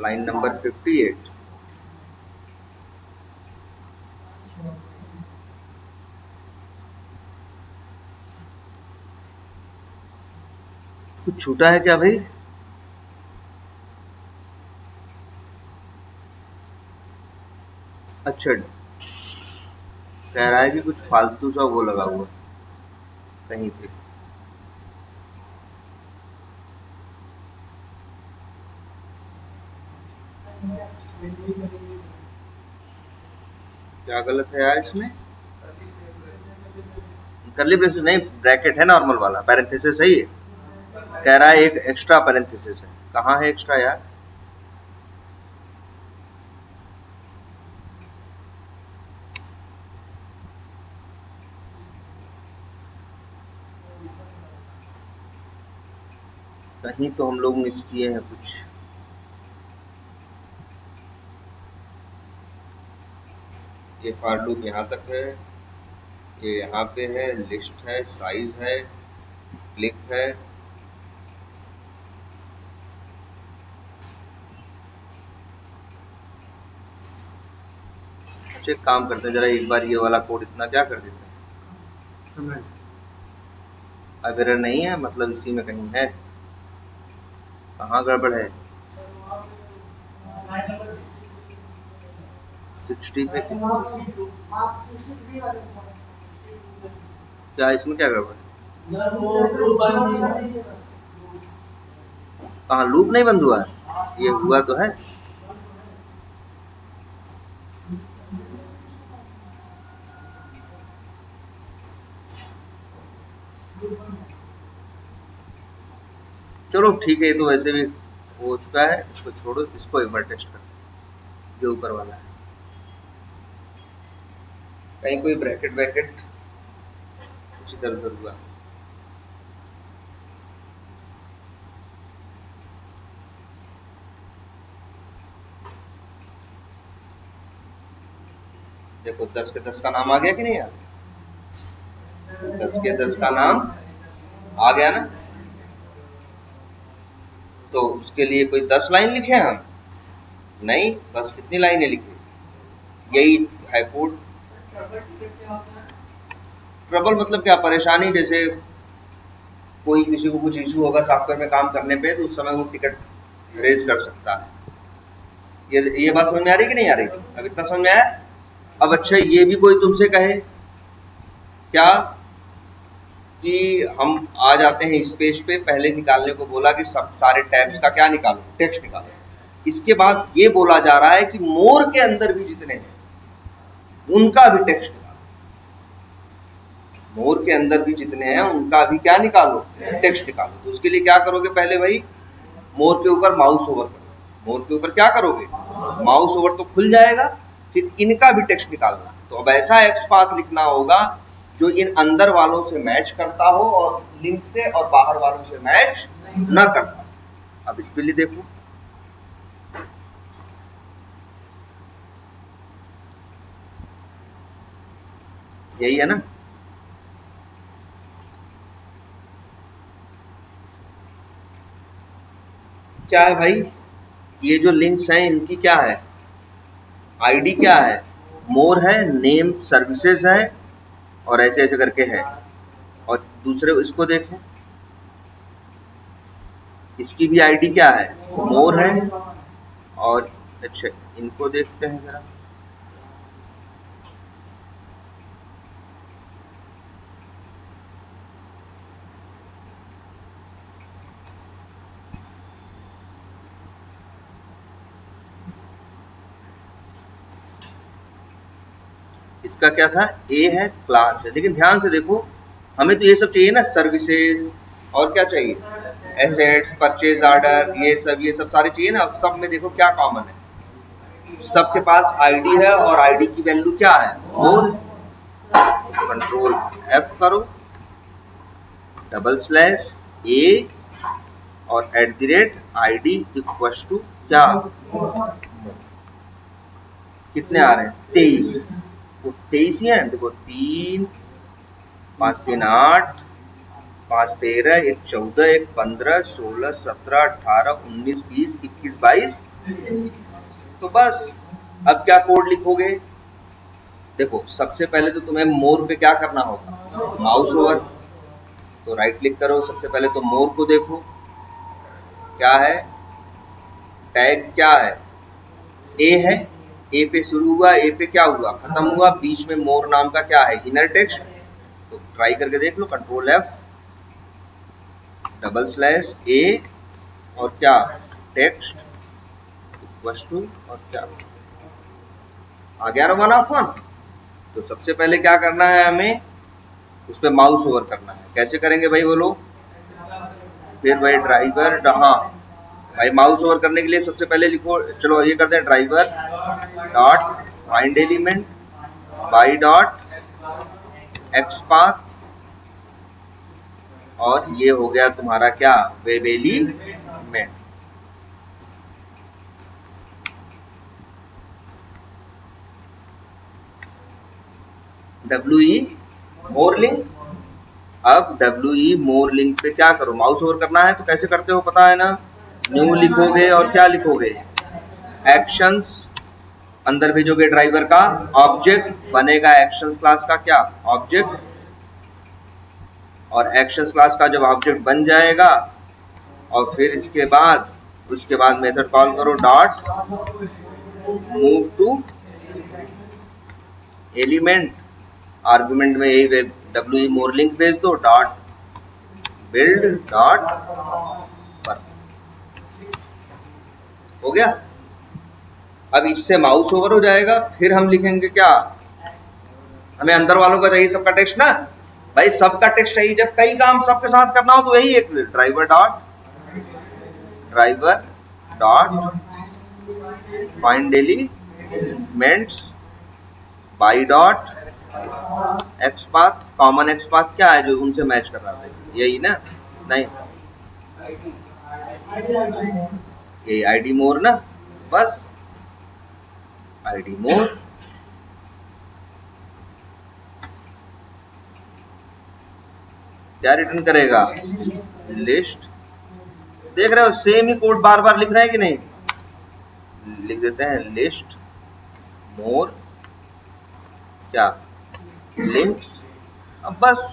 लाइन नंबर 58। कुछ छूटा है क्या भाई, अच्छा कह रहा है कि कुछ फालतू सा वो लगा हुआ कहीं पे, क्या गलत है यार इसमें, करली ब्रेसेस नहीं, ब्रैकेट है नॉर्मल वाला, पैरेंथेसिस है ये, कह रहा है एक एक्स्ट्रा पैरेंथेसिस है, कहाँ है एक्स्ट्रा यार, कहीं तो हम लोग मिस किए हैं कुछ। ये फॉर लूप यहाँ तक है, ये यहाँ पे है, लिस्ट है, साइज है, क्लिक है। अच्छा एक काम करते हैं, जरा एक बार ये वाला कोड इतना क्या कर देते हैं, अब एरर नहीं है, मतलब इसी में कहीं है, कहाँ गड़बड़ है, 60 पे क्या, इसमें क्या गड़बड़ है, कहाँ लूप नहीं बंद हुआ है, ये हुआ तो है। चलो ठीक है, ये तो वैसे भी हो चुका है, इसको छोड़ो, इसको एक बार टेस्ट कर जो ऊपर वाला है, कहीं कोई ब्रैकेट ब्रैकेट कुछ इधर उधर हुआ। देखो 10 के 10 का नाम आ गया कि नहीं? 10 के 10 का नाम आ गया ना। तो उसके लिए कोई 10 लाइन लिखे हम? नहीं, बस कितनी लाइनें लिखी? यही है कोड। ट्रबल मतलब क्या? परेशानी। जैसे कोई किसी को कुछ इशू होगा सॉफ्टवेयर में काम करने पे, तो उस समय वो टिकट रेज कर सकता है। ये बात समझ में आ रही कि नहीं आ रही? अब इतना समझ में आया? अब अच्छा, ये भी कोई तुमसे कहे क्या कि हम आ जाते हैं इस पेज पे, पहले निकालने को बोला कि सब सारे टैब्स का क्या निकालो, टेक्स्ट निकालो। इसके बाद ये बोला जा रहा है कि मोर के अंदर भी जितने हैं उनका भी टेक्स्ट निकालो। मोर के अंदर भी जितने हैं उनका भी क्या निकालो? टेक्स्ट निकालो। तो उसके लिए क्या करोगे? पहले भाई मोर के ऊपर माउस ओवर करो। मोर के ऊपर क्या करोगे? माउस ओवर तो खुल जाएगा, फिर इनका भी टेक्स्ट निकालना। तो अब ऐसा एक्सपाथ लिखना होगा जो इन अंदर वालों से मैच करता हो और लिंक से, और बाहर वालों से मैच ना करता। अब इसके लिए देखो, यही है ना। क्या है भाई? ये जो लिंक्स हैं इनकी क्या है? आईडी क्या है? मोर है, नेम सर्विसेज है, और ऐसे ऐसे करके है। और दूसरे इसको देखें, इसकी भी आईडी क्या है? मोर है। और अच्छा, इनको देखते हैं जरा। इसका क्या था? ए है, क्लास है। लेकिन ध्यान से देखो, हमें तो ये सब चाहिए ना, सर्विसेज, और क्या चाहिए? एसेट्स, परचेज ऑर्डर, ये सब सारे चाहिए ना। सब में देखो क्या कॉमन है? सबके पास आईडी है, और आईडी की वैल्यू क्या है? मोर। कंट्रोल F करो, /A और @ID इक्वल्स टू क्या? कितने आ रहे हैं? 23। तो 23 ही है। देखो 3 5 3 8 5 13 1 14 1 15 16 17 18 19 20 21 22। तो बस अब क्या कोड लिखोगे? देखो सबसे पहले तो तुम्हें मोर पे क्या करना होगा? Mouse over. तो राइट क्लिक करो, सबसे पहले तो मोर को देखो क्या है। टैग क्या है? ए है। ए पे शुरू हुआ, ए पे क्या हुआ? खत्म हुआ। बीच में मोर नाम का क्या है? Inner text. तो ट्राई करके देख लो, कंट्रोल F, /A और क्या? टेक्स्ट इक्वल्स टू, और क्या आ गया? 1/1। तो सबसे पहले क्या करना है हमें? उस पर माउस ओवर करना है। कैसे करेंगे भाई बोलो? फिर भाई ड्राइवर, हाँ भाई माउस ओवर करने के लिए सबसे पहले लिखो, चलो ये करते हैं, driver dot find element by dot XPath, और ये हो गया तुम्हारा क्या? Web element. WE more link. अब WE मोर लिंक पे क्या करो? माउस ओवर करना है। तो कैसे करते हो पता है ना? न्यू लिखोगे, और क्या लिखोगे? एक्शंस। अंदर भेजोगे ड्राइवर का ऑब्जेक्ट, बनेगा एक्शंस क्लास का क्या? ऑब्जेक्ट। और एक्शंस क्लास का जब ऑब्जेक्ट बन जाएगा, और फिर उसके बाद मेथड कॉल करो, dot move to element. Argument में यही WE मोर लिंक भेज दो, डॉट बिल्ड डॉट पर। हो गया। अब इससे माउस ओवर हो जाएगा। फिर हम लिखेंगे क्या? हमें अंदर वालों का चाहिए सबका टेक्स्ट ना भाई, सबका टेक्स्ट चाहिए। जब कई काम सबके साथ करना हो तो यही एक driver dot find elements by dot XPath. Common XPath क्या है जो उनसे मैच कर रहा था? यही ना? नहीं, यही आईडी मोर ना। बस आईडी मोर क्या रिटर्न करेगा? लिस्ट। देख रहे हो सेम ही कोड बार बार लिख रहे हैं कि नहीं? लिख देते हैं लिस्ट मोर क्या लिंक्स। अब बस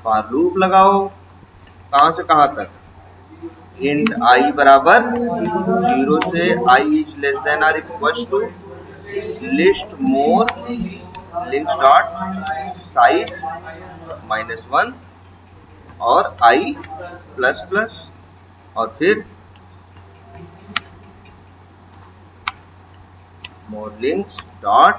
फॉर लूप लगाओ, कहां से कहां तक? इंट आई बराबर 0 से I is less than or equal to list more links dot size -1 और आई प्लस प्लस, और फिर मोर लिंक्स डॉट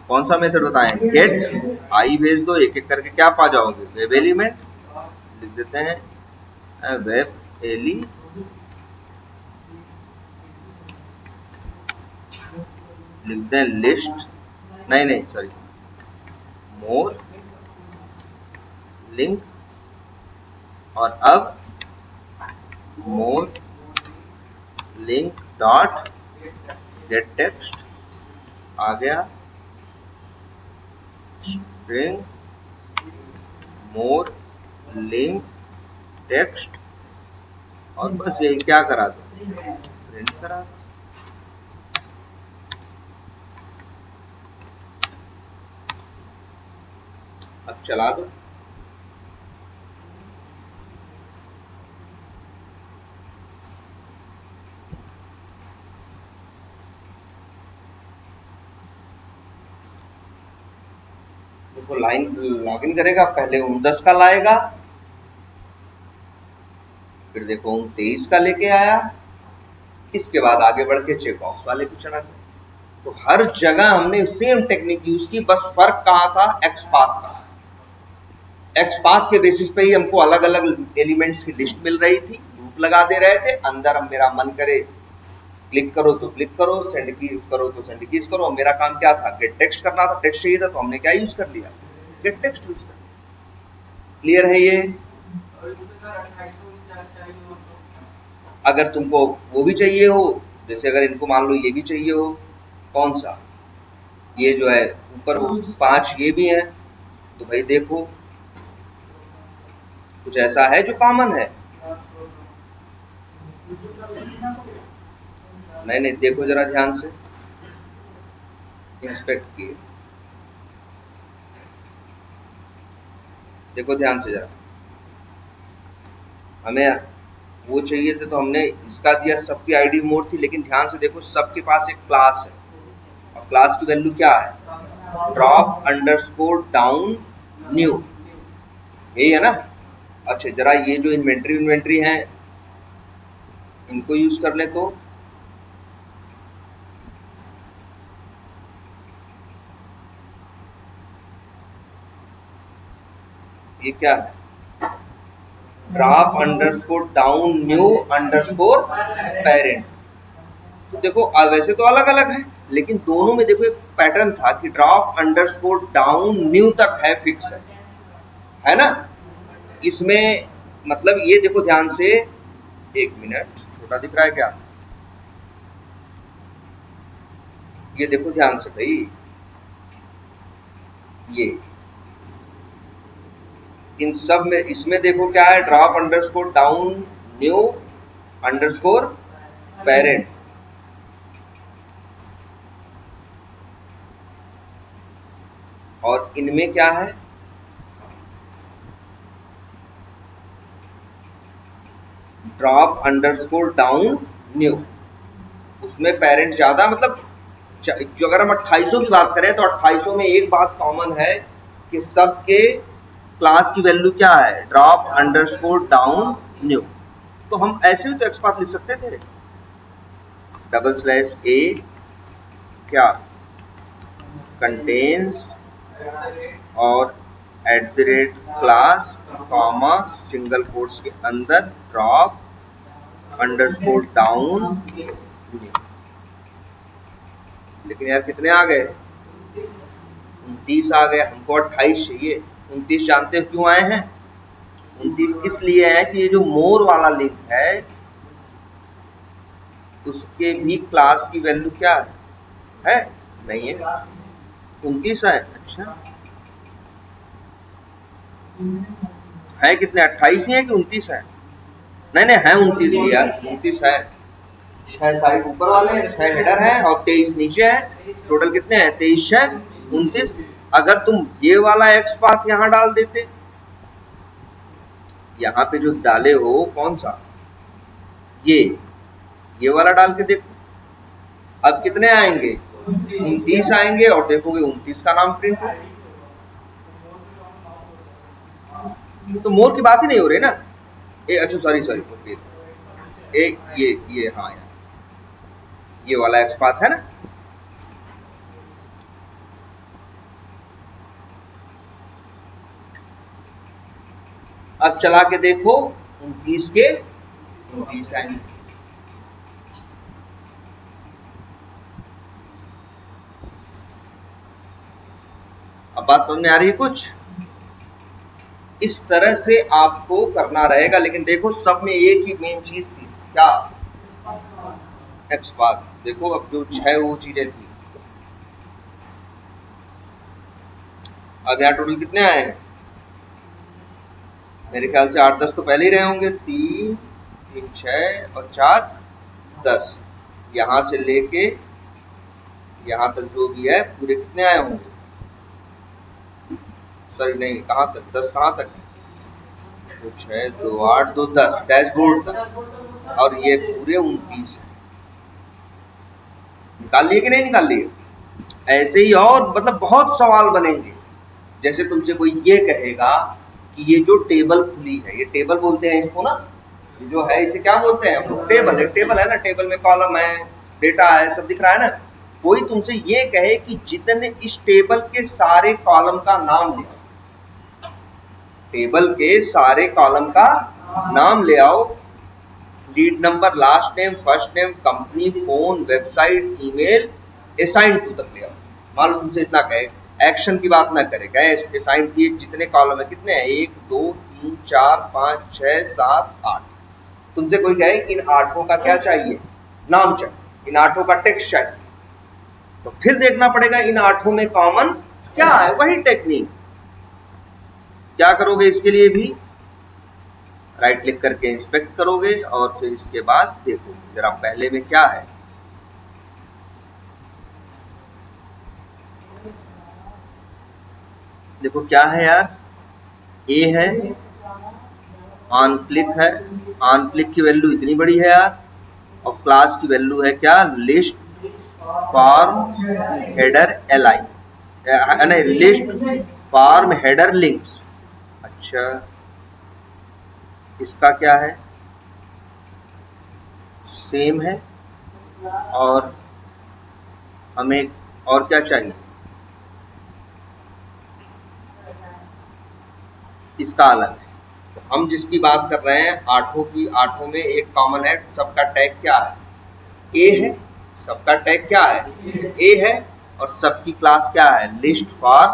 कौन सा मेथड बताएं? गेट आई भेज दो, एक एक करके क्या पा जाओगे? Web element. लिख देते हैं वेब एली लिख दें लिस्ट, नहीं सॉरी, मोर लिंक, और अब मोर लिंक डॉट गेट टेक्स्ट आ गया, स्ट्रिंग मोर लिंक टेक्स्ट, और बस यही क्या करा दो? प्रिंट करा दो। अब चला दो। देखो लाइन लॉगिन करेगा, पहले 10 का लाएगा, फिर देखो 23 का लेके आया, इसके बाद आगे बढ़ के चेक बॉक्स वाले को चला गया। तो हर जगह हमने सेम टेक्निक यूज की, बस फर्क कहाँ था? एक्सपाथ का। एक्सपाथ के बेसिस पे ही हमको अलग अलग एलिमेंट्स की लिस्ट मिल रही थी, लूप लगा दे रहे थे अंदर। अब मेरा मन करे क्लिक करो तो क्लिक करो, सेंड कीज करो तो सेंड कीज करो। मेरा काम क्या था? गेट टेक्स्ट करना था, टेक्स्ट चाहिए था, तो हमने क्या यूज कर लिया? गेट टेक्स्ट यूज कर। क्लियर है ये? अगर तुमको वो भी चाहिए हो, जैसे अगर इनको मान लो ये भी चाहिए हो, कौन सा? ये जो है ऊपर वो 5 ये भी है, तो भाई देखो कुछ ऐसा है जो कॉमन है? नहीं देखो जरा ध्यान से, इंस्पेक्ट किए, देखो ध्यान से जरा। हमें वो चाहिए थे तो हमने इसका दिया, सबकी आईडी मोर थी, लेकिन ध्यान से देखो सबके पास एक क्लास है, और क्लास की वैल्यू क्या है? ड्रॉप अंडरस्कोर डाउन न्यू, यही है ना? अच्छा जरा ये जो इन्वेंट्री है इनको यूज कर ले, तो ये क्या है? Drop underscore down new underscore parent. तो देखो वैसे तो अलग अलग है, लेकिन दोनों में देखो एक पैटर्न था कि ड्रॉप अंडरस्कोर डाउन न्यू तक है, फिक्स है ना? इसमें मतलब ये देखो ध्यान से, एक मिनट, छोटा दिख रहा है क्या? ये देखो ध्यान से भाई, ये इन सब में, इसमें देखो क्या है? Drop underscore down new underscore parent, और इनमें क्या है? Drop underscore down new. उसमें पेरेंट ज्यादा, मतलब जो अगर हम 2800 की बात करें तो 2800 में एक बात कॉमन है कि सबके क्लास की वैल्यू क्या है? Drop underscore down new. तो हम ऐसे भी तो एक्सपाथ लिख सकते थे, /a क्या कंटेन्स और @ कॉमा सिंगल कोट्स के अंदर ड्रॉप अंडरस्कोर डाउन न्यू। लेकिन यार कितने आ गए? 29 आ गए। हमको 28 चाहिए। 29 जानते हो क्यों आए हैं? 29 इसलिए है कि ये जो मोर वाला लिंक है उसके भी क्लास की वैल्यू क्या है? नहीं है, 29 है। अच्छा है कितने, 28 ही है कि 29 है? नहीं नहीं, है 29 भी यार, 29 है। 6 साइड ऊपर वाले हैं, 6 हेडर है और 23 नीचे है। टोटल कितने हैं? 23 6 29। अगर तुम ये वाला एक्स पाथ यहाँ डाल देते, यहाँ पे जो डाले हो कौन सा, ये वाला डाल के देखो, अब कितने आएंगे? 29 आएंगे और देखोगे 29 का नाम प्रिंट हो। तो मोर की बात ही नहीं हो रही ना। अच्छा सॉरी ओके, ये हाँ यार, ये वाला एक्स पाथ है ना। अब चला के देखो, 29 के 29 आएंगे। अब बात समझ में आ रही है कुछ? इस तरह से आपको करना रहेगा, लेकिन देखो सब में एक ही मेन चीज थी, क्या? X path. देखो अब जो 6 वो चीजें थी, अब यहाँ टोटल कितने आए हैं? मेरे ख्याल से 8 10 तो पहले ही रहे होंगे। 3 3 6 और 4 10। यहाँ से लेके यहाँ तक जो भी है पूरे कितने आए होंगे? सॉरी नहीं, कहाँ तक, 10 कहाँ तक है? 2 6 2 8 2 10 डैशबोर्ड तक, और ये पूरे 29 है। निकाल लिए कि नहीं निकाल लिए? ऐसे ही और मतलब बहुत सवाल बनेंगे। जैसे तुमसे कोई ये कहेगा कि ये जो टेबल खुली है, ये टेबल बोलते हैं इसको ना, ये जो है इसे क्या बोलते हैं हम लोग? टेबल है। टेबल है ना, टेबल में कॉलम है, डेटा है, सब दिख रहा है ना। कोई तुमसे ये कहे कि जितने इस टेबल के सारे कॉलम का नाम ले आओ, टेबल के सारे कॉलम का नाम ले आओ, lead number, last name, first name, company, phone, website, email, assign to तक ले आओ। मान लो तुमसे इतना कहे, एक्शन की बात ना करे, कहे असाइन किए जितने कॉलम है, कितने हैं? 1 2 3 4 5 6 7 8। तुमसे कोई कहे इन 8 का क्या चाहिए? नाम चाहिए, इन 8 का टेक्स्ट चाहिए, तो फिर देखना पड़ेगा इन 8 में कॉमन क्या है। वही टेक्निक। क्या करोगे इसके लिए भी? राइट क्लिक करके इंस्पेक्ट करोगे और फिर इसके बाद देखोगे जरा पहले में क्या है। देखो क्या है यार, ए है, ऑन क्लिक है, ऑन क्लिक की वैल्यू इतनी बड़ी है यार, और क्लास की वैल्यू है क्या? लिस्ट फॉर्म हेडर एल नहीं, लिस्ट फॉर्म हेडर लिंक्स। अच्छा, इसका क्या है? सेम है, और हमें और क्या चाहिए? इसका अलग है। तो हम जिसकी बात कर रहे हैं 8 की, 8 में एक कॉमन है, सबका टैग क्या है? ए है। सबका टैग क्या है? ए है, और सबकी क्लास क्या है? List for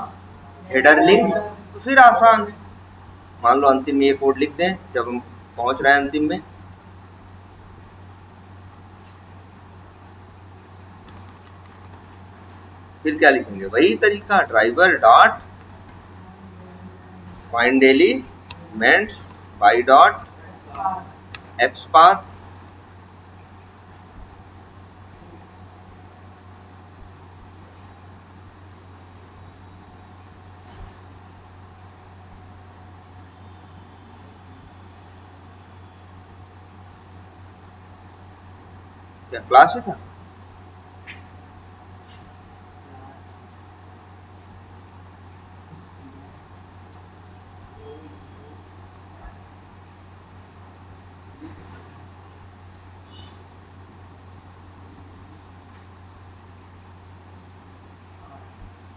header links. तो फिर आसान है। मान लो अंतिम में ये कोड लिख दें, जब हम पहुंच रहे हैं अंतिम में, फिर क्या लिखेंगे? वही तरीका, driver dot find elements bye dot X path, क्या क्लास ही था?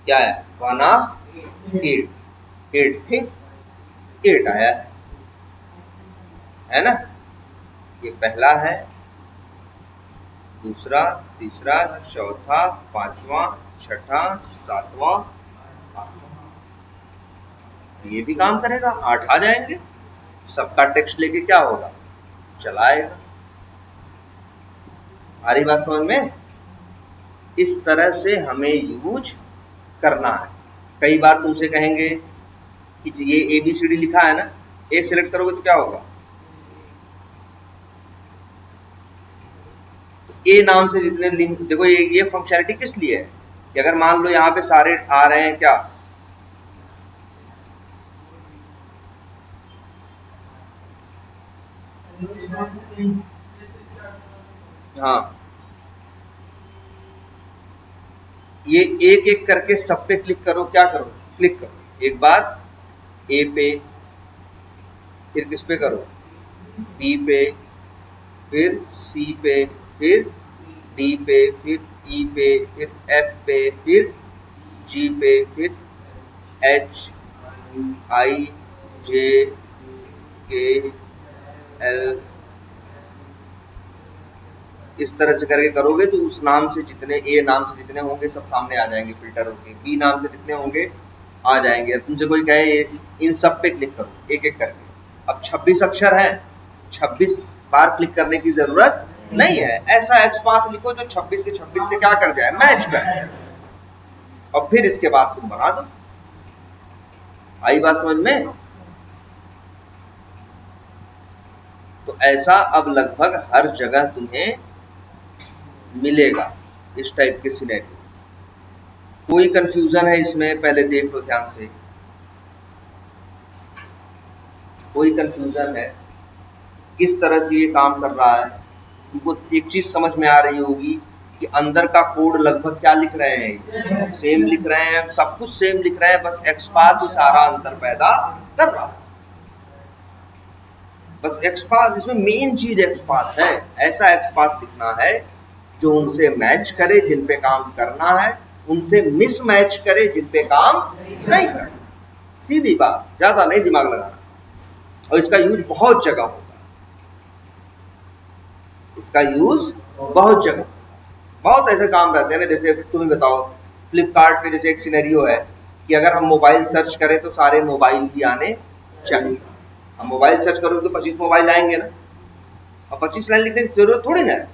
क्या है? 1 ऑफ 8, 8 थे, 8 आया है ना। ये पहला है, दूसरा, तीसरा, चौथा, पांचवा, छठा, सातवां, आठवां। ये भी काम करेगा, 8 आ जाएंगे। सबका टेक्स्ट लेके क्या होगा? चलाएगा। आ रही बात समझ में? इस तरह से हमें यूज करना है। कई बार तुमसे कहेंगे कि ये ABCD लिखा है ना, ए सिलेक्ट करोगे तो क्या होगा, ए नाम से जितने लिंक, देखो ये फंक्शनलिटी किस लिए है कि अगर मान लो यहाँ पे सारे आ रहे हैं क्या, हाँ, ये एक एक करके सब पे क्लिक करो, क्या करो, क्लिक करो एक बार ए पे, फिर किस पे करो, बी पे, फिर सी पे, फिर डी पे, फिर ई पे, फिर एफ पे, फिर जी पे, फिर एच आई जे के एल, इस तरह से करके करोगे तो उस नाम से जितने, ए नाम से जितने होंगे सब सामने आ जाएंगे फिल्टर होके, बी नाम से जितने होंगे आ जाएंगे। तुमसे कोई कहे इन सब पे क्लिक करो एक एक करके, अब 26 अक्षर है, 26 बार क्लिक करने की जरूरत नहीं है, ऐसा एक्सपाथ लिखो जो 26 के 26 से क्या कर जाए, मैच कर जाए, और फिर इसके बाद तुम बना दो। आई बात समझ में? तो ऐसा अब लगभग हर जगह तुम्हें मिलेगा इस टाइप के सिनेरियो। कोई कंफ्यूजन है इसमें पहले देख लो ध्यान से, कोई कंफ्यूजन है किस तरह से ये काम कर रहा है? तुमको एक चीज समझ में आ रही होगी कि अंदर का कोड लगभग क्या लिख रहे हैं, सेम लिख रहे हैं, सब कुछ सेम लिख रहे हैं, बस एक्सपाथ ही सारा अंतर पैदा कर रहा है। बस एक्सपाथ, इसमें मेन चीज एक्सपाथ है, ऐसा एक्सपाथ लिखना है जो उनसे मैच करे जिन पे काम करना है, उनसे मिसमैच करे जिन पे काम नहीं करना। सीधी बात, ज्यादा नहीं दिमाग लगाना। और इसका यूज बहुत जगह होता है, इसका यूज बहुत जगह, बहुत ऐसे काम रहते हैं ना। जैसे तुम्हें बताओ, फ्लिपकार्ट पे जैसे एक सिनेरियो है कि अगर हम मोबाइल सर्च करें तो सारे मोबाइल ही आने चाहिए। हम मोबाइल सर्च करोगे तो 25 मोबाइल आएंगे ना, और 25 लाइन लिखने की जरूरत थोड़ी ना है।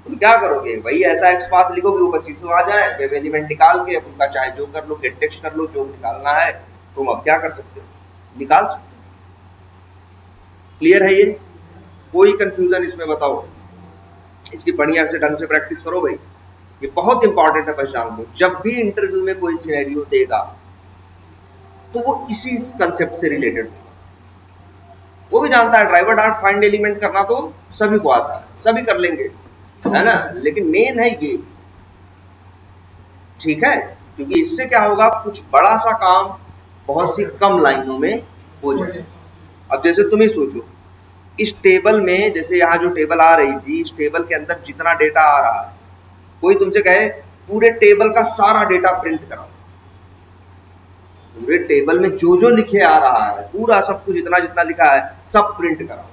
तुम क्या करोगे, वही ऐसा एक्सपाथ लिखोगे वो 25 आ जाए, वेब एलिमेंट निकाल के उनका चाहे जो कर लो, गेट टेक्स्ट कर लो, जो निकालना है तुम अब क्या कर सकते हो, निकाल सकते हो। क्लियर है ये? कोई कंफ्यूजन इसमें बताओ? इसकी बढ़िया से ढंग से प्रैक्टिस करो भाई, ये बहुत इंपॉर्टेंट है। पहचान लो, जब भी इंटरव्यू में कोई सिनेरियो देगा तो वो इसी कंसेप्ट से रिलेटेड होगा। वो भी जानता है ड्राइवर डॉट फाइंड एलिमेंट करना तो सभी को आता है, सभी कर लेंगे, है ना, लेकिन मेन है ये, ठीक है? क्योंकि इससे क्या होगा, कुछ बड़ा सा काम बहुत सी कम लाइनों में हो जाए। अब जैसे तुम ही सोचो, इस टेबल में, जैसे यहाँ जो टेबल आ रही थी, इस टेबल के अंदर जितना डेटा आ रहा है, कोई तुमसे कहे पूरे टेबल का सारा डेटा प्रिंट कराओ, पूरे टेबल में जो जो लिखे आ रहा है पूरा सब कुछ जितना जितना लिखा है सब प्रिंट कराओ,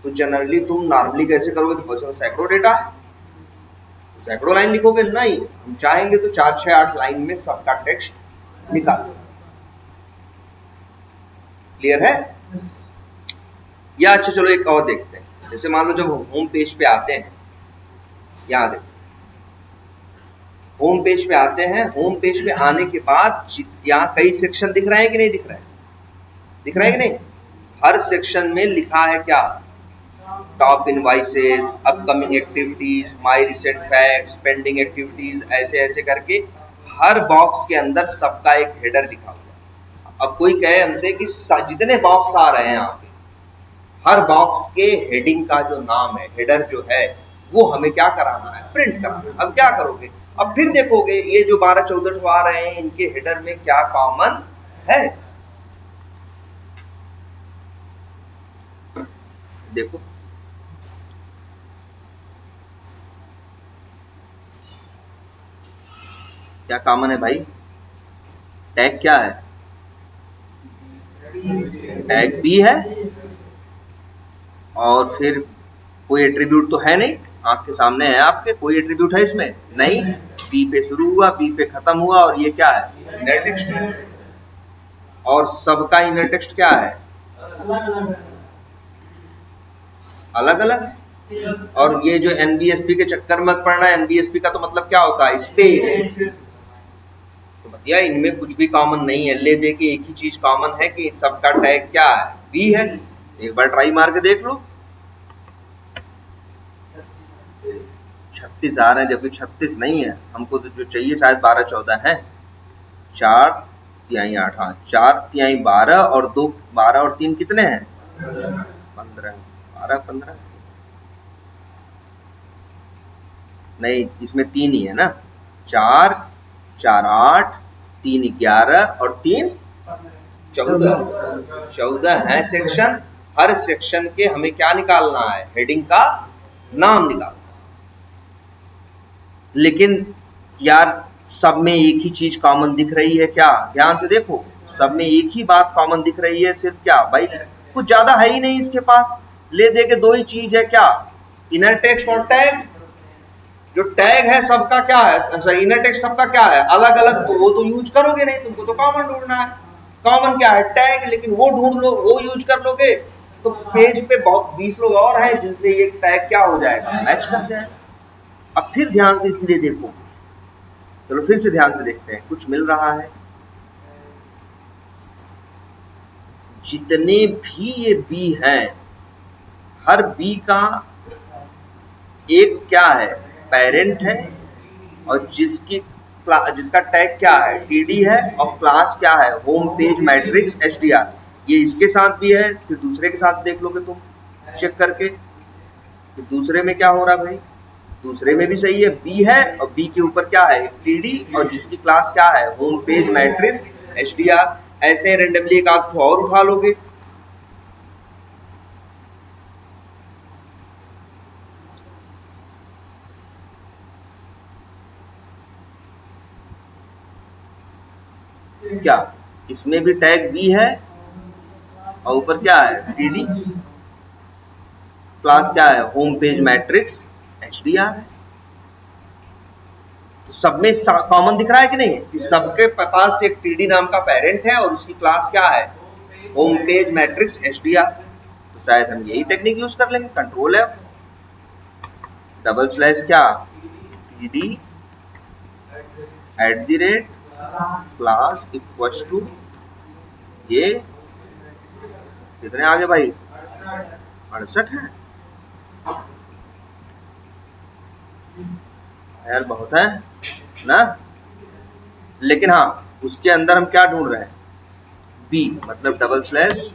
तो जनरली तुम नॉर्मली कैसे करोगे? तो पर्सन सैकड़ों डेटा है तो सैकड़ों लाइन लिखोगे? नहीं, हम चाहेंगे तो 4, 6, 8 लाइन में सबका टेक्स्ट निकाल लो। क्लियर है? या अच्छा चलो एक और देखते हैं। जैसे मान लो जब होम पेज पे आते हैं, यहाँ देखो, होम पेज पे आते हैं, होम पेज पे आने के बाद यहाँ कई सेक्शन दिख रहे हैं कि नहीं दिख रहे हैं? दिख रहे हैं कि नहीं? हर सेक्शन में लिखा है क्या? Top invoices, upcoming activities, my recent facts, pending activities, ऐसे ऐसे करके हर बॉक्स के अंदर सबका एक हेडर लिखा हुआ। अब कोई कहे हमसे कि जितने बॉक्स आ रहे हैं यहाँ पे, हर बॉक्स के हेडिंग का जो नाम है, हेडर जो है, वो हमें क्या कराना है? प्रिंट कराना है। अब क्या करोगे? अब फिर देखोगे ये जो 12-14 आ रहे हैं, इनके हेडर में क्या कॉमन है? देखो, क्या कॉमन है भाई? टैग क्या है? टैग बी है, और फिर कोई एट्रीब्यूट तो है नहीं, आंख के सामने है आपके, कोई एट्रीब्यूट है इसमें? नहीं। बी पे शुरू हुआ, बी पे खत्म हुआ, और ये क्या है? Inner text. और सबका इनर टेक्स्ट क्या है? अलग अलग है। और ये जो एनबीएसपी के चक्कर में पड़ना है, एनबीएसपी का तो मतलब क्या होता है? स्पेस। तो या इनमें कुछ भी कॉमन नहीं है, ले दे के एक ही चीज कॉमन है कि सबका टैग क्या है, बी है। एक बार ट्राई मार के देख लो। 36 आ रहे हैं जबकि 36 नहीं है, हमको तो जो चाहिए शायद 12-14 है। 4 तिहाई 8, हाँ 4 तिहाई 12 और 2 12 और 3 कितने हैं 15, 12-15 नहीं, इसमें 3 ही है ना। 4 4 8 3 11 और 3 14 है सेक्शन। हर सेक्शन के हमें क्या निकालना है, हेडिंग का नाम निकालना। लेकिन यार सब में एक ही चीज कॉमन दिख रही है क्या, ध्यान से देखो, सब में एक ही बात कॉमन दिख रही है, सिर्फ क्या भाई, कुछ ज्यादा है ही नहीं इसके पास, ले दे के दो ही चीज है, क्या इनर टेक्स्ट और टैग। जो टैग है सबका क्या है, इनर टेक्स्ट सबका क्या है अलग अलग, तो वो तो यूज करोगे नहीं, तुमको तो कॉमन ढूंढना है। कॉमन क्या है टैग, लेकिन वो ढूंढ लो, वो यूज कर लोगे तो पेज पे बहुत 20 लोग और हैं जिनसे ये टैग क्या हो जाएगा, मैच कर जाएगा। अब फिर ध्यान से इसलिए देखो, चलो फिर से ध्यान से देखते हैं, कुछ मिल रहा है। जितने भी ये बी हैं, हर बी का एक क्या है, पेरेंट है, और जिसका टैग क्या है, टीडी है, और क्लास क्या है, होम पेज मैट्रिक्स एचडीआर। ये इसके साथ भी है, फिर दूसरे के साथ देख लोगे तुम चेक करके, फिर दूसरे में क्या हो रहा भाई, दूसरे में भी सही है, बी है और बी के ऊपर क्या है, टीडी, और जिसकी क्लास क्या है, होम पेज मैट्रिक्स एचडीआर। ऐसे रेंडमली एक आध और उठा लोगे। क्या इसमें भी टैग बी है और ऊपर क्या है, टीडी, क्लास क्या है, होम पेज मैट्रिक्स एचडीआर है। तो सब में कॉमन दिख रहा है कि नहीं, कि सबके पास एक टीडी नाम का पेरेंट है और उसकी क्लास क्या है, होम पेज मैट्रिक्स एचडीआर। तो शायद हम यही टेक्निक यूज कर लेंगे, कंट्रोल एफ डबल स्लैश क्या, टीडी @ क्लास इक्वल्स टू, ये कितने आगे भाई, 68 है यार, बहुत है ना। लेकिन हाँ उसके अंदर हम क्या ढूंढ रहे हैं, बी, मतलब डबल स्लैश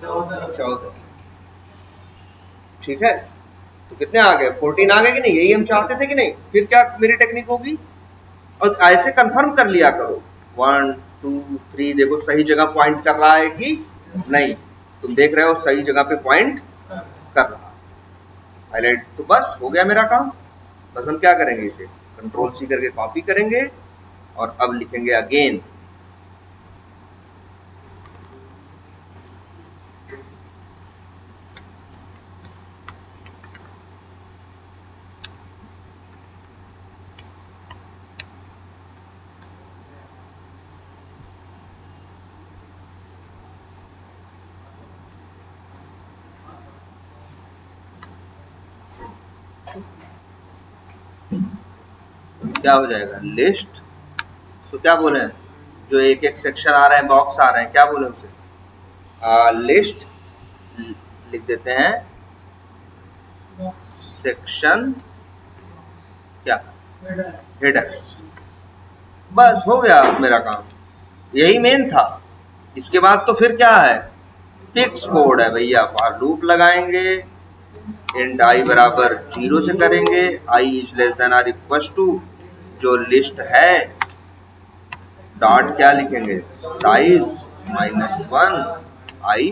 14, ठीक है। तो कितने आ गए, 14 आ गए कि नहीं, यही हम चाहते थे कि नहीं। फिर क्या मेरी टेक्निक होगी, और ऐसे कंफर्म कर लिया करो, 1 2 3, देखो सही जगह पॉइंट कर रहा है कि नहीं, तुम देख रहे हो सही जगह पे पॉइंट कर रहा है, हाईलाइट। तो बस हो गया मेरा काम। बस हम क्या करेंगे, इसे कंट्रोल सी करके कॉपी करेंगे और अब लिखेंगे अगेन, क्या हो जाएगा, लिस्ट। तो क्या बोले, जो एक एक सेक्शन आ रहे हैं, बॉक्स आ रहे हैं, क्या बोले उसे, लिस्ट लिख देते हैं, सेक्शन क्या, हेडर्स। बस हो गया मेरा काम, यही मेन था। इसके बाद तो फिर क्या है, फिक्स कोड है भैया, फॉर लूप लगाएंगे, इंट आई बराबर 0 से करेंगे, I is less than or equal to जो लिस्ट है डॉट क्या लिखेंगे, size -1 I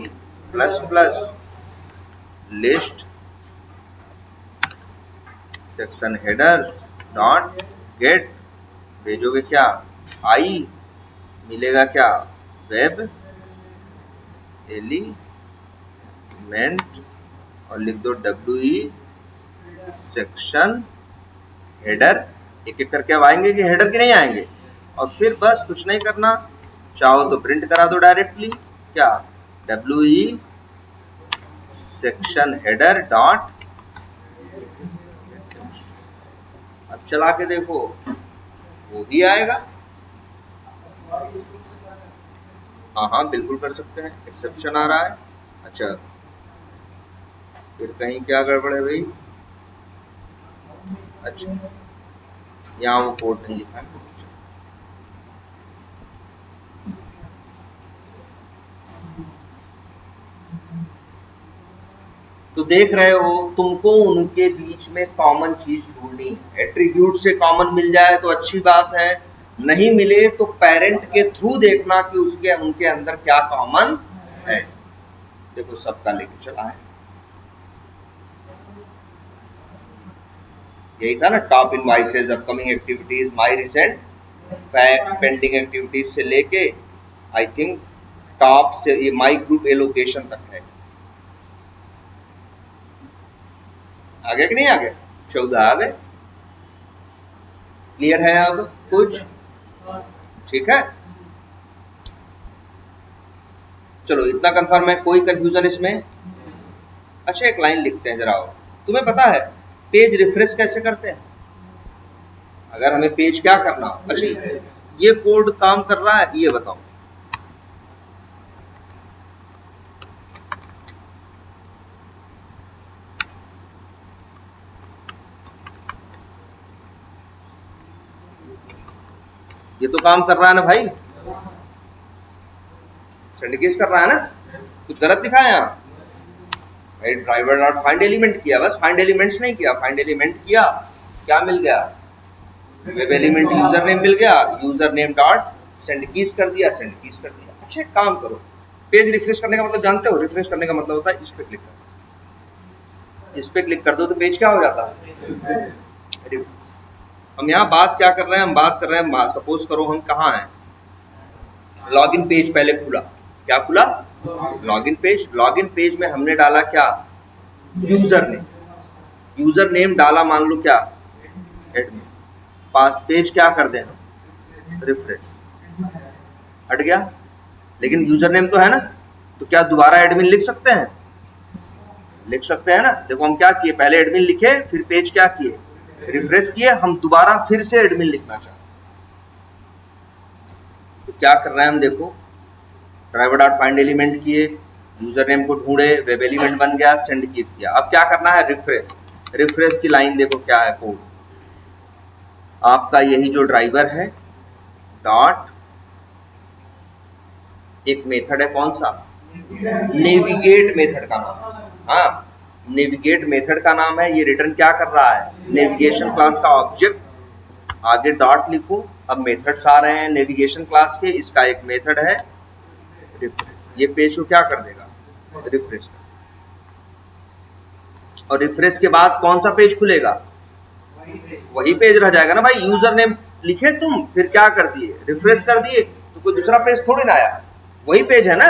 plus plus list section headers dot get, भेजोगे क्या, आई मिलेगा क्या, वेब एलिमेंट, और लिख दो WE सेक्शन हेडर। एक एक करके अब आएंगे कि हेडर के नहीं आएंगे, और फिर बस कुछ नहीं करना, चाहो तो प्रिंट करा दो डायरेक्टली, क्या WE सेक्शन हेडर डॉट, अब चला के देखो वो भी आएगा। हाँ हाँ बिल्कुल कर सकते हैं, एक्सेप्शन आ रहा है। अच्छा फिर कहीं क्या गड़बड़ है भाई? अच्छा यहाँ वो कोड नहीं लिखा है। तो देख रहे हो, तुमको उनके बीच में कॉमन चीज ढूंढनी है। एट्रीब्यूट से कॉमन मिल जाए तो अच्छी बात है, नहीं मिले तो पेरेंट के थ्रू देखना कि उसके उनके अंदर क्या कॉमन है। देखो सबका लेके चला है, यही था ना, top invoices, upcoming activities, my recent facts, pending activities से लेके आई थिंक टॉप से ये माई ग्रुप एलोकेशन तक है। आगे कि नहीं आगे? 14 आ गए। क्लियर है अब कुछ? ठीक है, चलो इतना कंफर्म है, कोई कंफ्यूजन इसमें? अच्छा एक लाइन लिखते हैं जरा। तुम्हें पता है पेज रिफ्रेश कैसे करते हैं? अगर हमें पेज क्या करना हो, अच्छा ये कोड काम कर रहा है ये बताओ। ये तो काम कर रहा है ना भाई, सिंडिकेट कर रहा है ना? कुछ गलत लिखा है यहाँ? भाई ड्राइवर डॉट फाइंड एलिमेंट किया, बस फाइंड एलिमेंट्स नहीं किया, फाइंड एलिमेंट किया, क्या मिल गया? वेब एलिमेंट यूजर नेम मिल गया, user name dot send keys कर दिया, सेंड कीज कर दिया। अच्छा एक काम करो, पेज रिफ्रेश करने का मतलब जानते हो? रिफ्रेश करने का मतलब होता है इस पे क्लिक कर, इस पे क्लिक कर दो तो पेज क्या हो जाता है? रिफ्रेश। हम यहाँ बात क्या कर रहे हैं? हम बात कर रहे हैं, सपोज करो हम कहाँ हैं, लॉगिन पेज पहले खुला, क्या खुला? Login page. लॉगिन पेज में हमने डाला क्या? User name. यूजर नेम डाला मान लो क्या? एडमिन। पास पेज क्या कर दें हम? रिफ्रेश। हट गया, लेकिन यूजर नेम तो है ना, तो क्या दोबारा एडमिन लिख सकते हैं? लिख सकते हैं ना। देखो हम क्या किए, पहले एडमिन लिखे, फिर पेज क्या किए? रिफ्रेश किए। हम दोबारा फिर से एडमिन लिखना चाहते हैं, तो क्या कर रहे हैं हम? देखो ड्राइवर डॉट फाइंड एलिमेंट किए, यूजर नेम को ढूंढे, वेब एलिमेंट बन गया, सेंड कीज किया। अब क्या करना है? रिफ्रेश। रिफ्रेश की लाइन देखो क्या है कोड आपका, यही जो ड्राइवर है डॉट, एक मेथड है कौन सा? नेविगेट मेथड का नाम। हाँ नेविगेट मेथड का नाम है। ये रिटर्न क्या कर रहा है? नेविगेशन क्लास का ऑब्जेक्ट। आगे डॉट लिखो। अब मेथड्स आ रहे हैं नेविगेशन क्लास के, इसका एक मेथड है रिफ्रेश। ये पेज को क्या कर देगा? रिफ्रेश। और रिफ्रेश के बाद कौन सा पेज खुलेगा? वही पेज रह जाएगा ना भाई। यूजर नेम लिखे तुम, फिर क्या कर दिए? रिफ्रेश कर दिए, तो कोई दूसरा पेज थोड़ी ना आया, वही पेज है ना,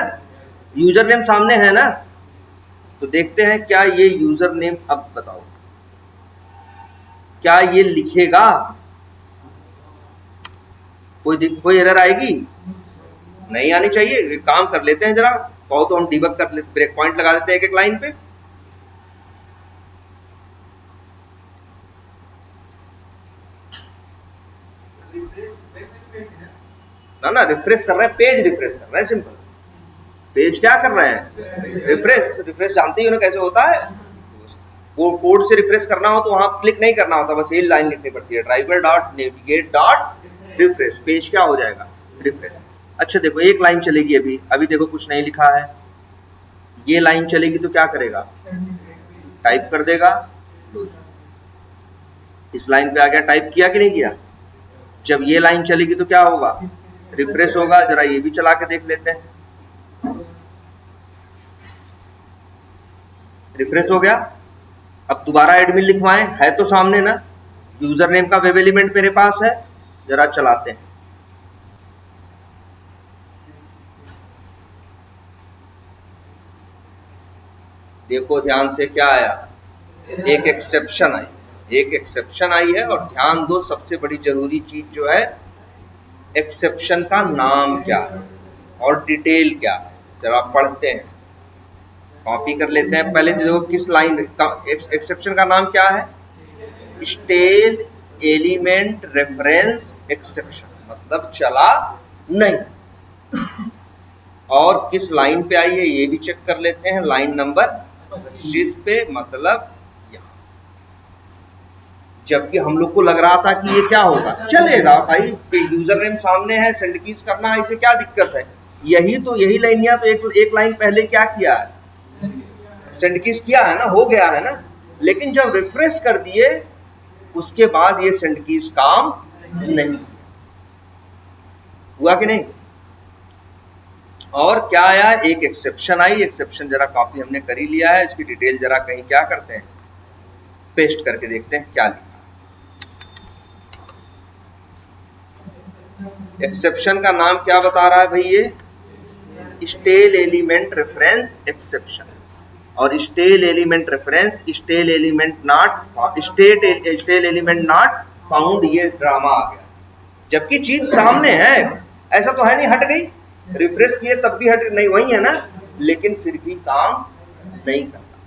यूजर नेम सामने है ना। तो देखते हैं क्या ये यूजर नेम, अब बताओ क्या ये लिखेगा? कोई एरर आएगी? नहीं आनी चाहिए। एक काम कर लेते हैं जरा, कहो तो हम डिबग कर लेते, ब्रेक पॉइंट लगा देते हैं एक एक लाइन पे। ना रिफ्रेश कर रहे हैं, पेज रिफ्रेश कर रहे हैं, सिंपल। पेज क्या कर रहे हैं? रिफ्रेश। रिफ्रेश जानते ही हो ना कैसे होता है? वो कोड से रिफ्रेश करना हो तो वहां क्लिक नहीं करना होता, बस यही लाइन लिखनी पड़ती है, driver dot navigate dot refresh. Page क्या हो जाएगा? रिफ्रेश। अच्छा देखो एक लाइन चलेगी, अभी अभी देखो कुछ नहीं लिखा है, ये लाइन चलेगी तो क्या करेगा? टाइप कर देगा। इस लाइन पे आ गया, टाइप किया कि नहीं किया? जब ये लाइन चलेगी तो क्या होगा? रिफ्रेश होगा। जरा ये भी चला के देख लेते हैं। रिफ्रेश हो गया। अब दोबारा एडमिन लिखवाएं, है तो सामने ना, यूजर नेम का वेब एलिमेंट मेरे पास है। जरा चलाते हैं, देखो ध्यान से क्या आया? एक एक्सेप्शन आई, एक एक्सेप्शन आई है। और ध्यान दो, सबसे बड़ी जरूरी चीज जो है, एक्सेप्शन का नाम क्या है और डिटेल क्या है, जरा पढ़ते हैं, कॉपी कर लेते हैं। पहले देखो किस लाइन का एक्सेप्शन का नाम क्या है? स्टेल एलिमेंट रेफरेंस एक्सेप्शन, मतलब चला नहीं। और किस लाइन पे आई है ये भी चेक कर लेते हैं, लाइन नंबर 25 पे, मतलब यहाँ। जबकि हम लोग को लग रहा था कि ये क्या होगा, चलेगा भाई, यूजर नेम सामने है, सेंड कीज करना है, इसे क्या दिक्कत है। यही लाइनिया तो एक लाइन पहले क्या किया है, सेंड कीज किया है ना, हो गया है ना। लेकिन जब रिफ्रेश कर दिए उसके बाद ये सेंड कीज काम नहीं हुआ कि नहीं। और क्या आया, एक एक्सेप्शन आई, एक्सेप्शन जरा कॉपी हमने कर ही लिया है, इसकी डिटेल जरा कहीं क्या करते हैं, पेस्ट करके देखते हैं क्या लिखा। एक्सेप्शन का नाम क्या बता रहा है भाई, ये स्टेल एलिमेंट रेफरेंस एक्सेप्शन। और stale element reference, stale element not, stale element not found, ये ड्रामा आ गया। जबकि चीज सामने है, ऐसा तो है नहीं हट गई, रिफ्रेश किए तब भी हट नहीं, वही है ना, लेकिन फिर भी काम नहीं करता।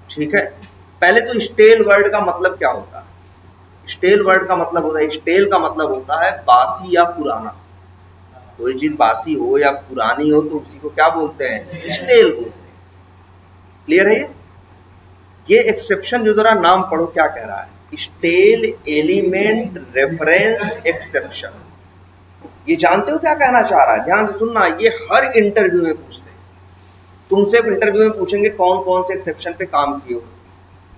ठीक है, पहले तो स्टेल वर्ड का मतलब क्या होता है, स्टेल वर्ड का मतलब होता है, स्टेल का मतलब होता है बासी या पुराना। कोई चीज बासी हो या पुरानी हो तो उसी को क्या बोलते हैं, स्टेल बोलते हैं। क्लियर है ये एक्सेप्शन जो जरा नाम पढ़ो क्या कह रहा है, स्टेल एलिमेंट रेफरेंस एक्सेप्शन। ये जानते हो क्या कहना चाह रहा है, ध्यान से सुनना, ये हर इंटरव्यू में पूछते हैं। तुमसे इंटरव्यू में पूछेंगे कौन कौन से एक्सेप्शन पे काम किए हो,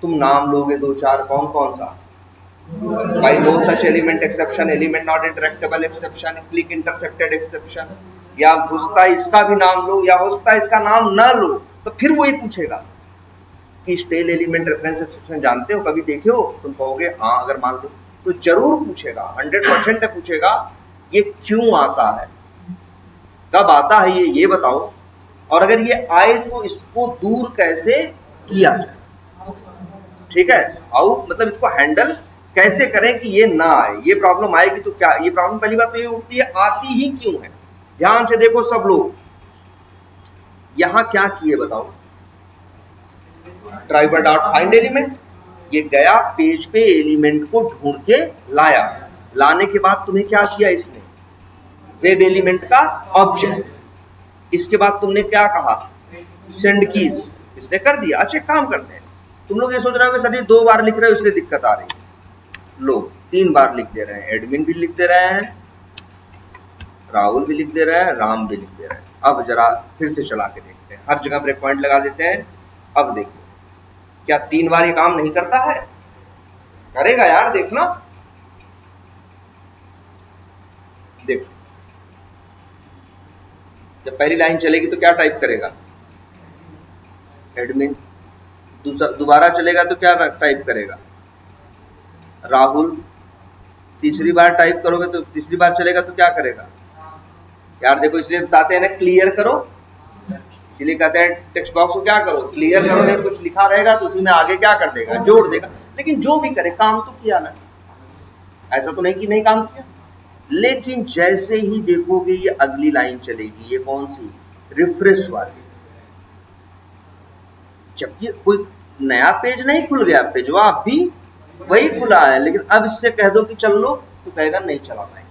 तुम नाम लोगे दो चार, कौन कौन सा, भाई no such element exception, element not interactable exception, click intercepted exception, या हो सकता है इसका भी नाम लो या हो सकता है इसका नाम ना लो। तो फिर वो ये पूछेगा कि स्टेल एलिमेंट रेफरेंस एक्सेप्शन जानते हो, कभी देखे हो, तुम कहोगे हाँ, अगर मान लो तो जरूर पूछेगा, 100% पूछेगा ये क्यों आता है, कब आता है ये बताओ, और अगर ये आए तो इसको दूर कैसे किया जाए। ठीक है, हाउ मतलब इसको हैंडल कैसे करें कि ये ना आए, ये प्रॉब्लम आएगी तो क्या, ये प्रॉब्लम पहली बात तो ये उठती है आती ही क्यों है। ध्यान से देखो सब लोग, यहां क्या किए बताओ, ड्राइवर डॉट फाइंड एलिमेंट, ये गया पेज पे एलिमेंट को ढूंढ के लाया, लाने के बाद तुम्हें क्या किया इसने, वेब एलिमेंट का ऑब्जेक्ट, इसके बाद तुमने क्या कहा, सेंड कीज, इसने कर दिया। अच्छा काम करते हैं, तुम लोग ये सोच रहे हो कि सर 2 बार लिख रहे हो इसलिए दिक्कत आ रही है, लो 3 बार लिख दे रहे हैं, एडमिन भी लिख दे रहे हैं, राहुल भी लिख दे रहे हैं, राम भी लिख दे रहे हैं। अब जरा फिर से चला के देखते हैं, हर जगह ब्रेक पॉइंट लगा देते हैं। अब देखो क्या 3 बार ये काम नहीं करता है, करेगा यार, देखना, देखो जब पहली लाइन चलेगी तो क्या टाइप करेगा, एडमिन, दोबारा चलेगा तो क्या टाइप करेगा, राहुल, तीसरी बार टाइप करोगे तो तीसरी बार चलेगा तो क्या करेगा, यार देखो इसलिए बताते हैं ना क्लियर करो, इसीलिए कहते हैं टेक्स्ट बॉक्स को क्या करो, क्लियर करो, नहीं कुछ लिखा रहेगा तो उसी में आगे क्या कर देगा, जोड़ देगा। लेकिन जो भी करे काम तो किया ना, ऐसा तो नहीं कि नहीं काम किया। लेकिन जैसे ही देखोगे ये अगली लाइन चलेगी, ये कौन सी, रिफ्रेश वाली, जबकि कोई नया पेज नहीं खुल गया, पेजवा अब भी वही खुला है, लेकिन अब इससे कह दो कि चल लो तो कहेगा नहीं चला पाएगा,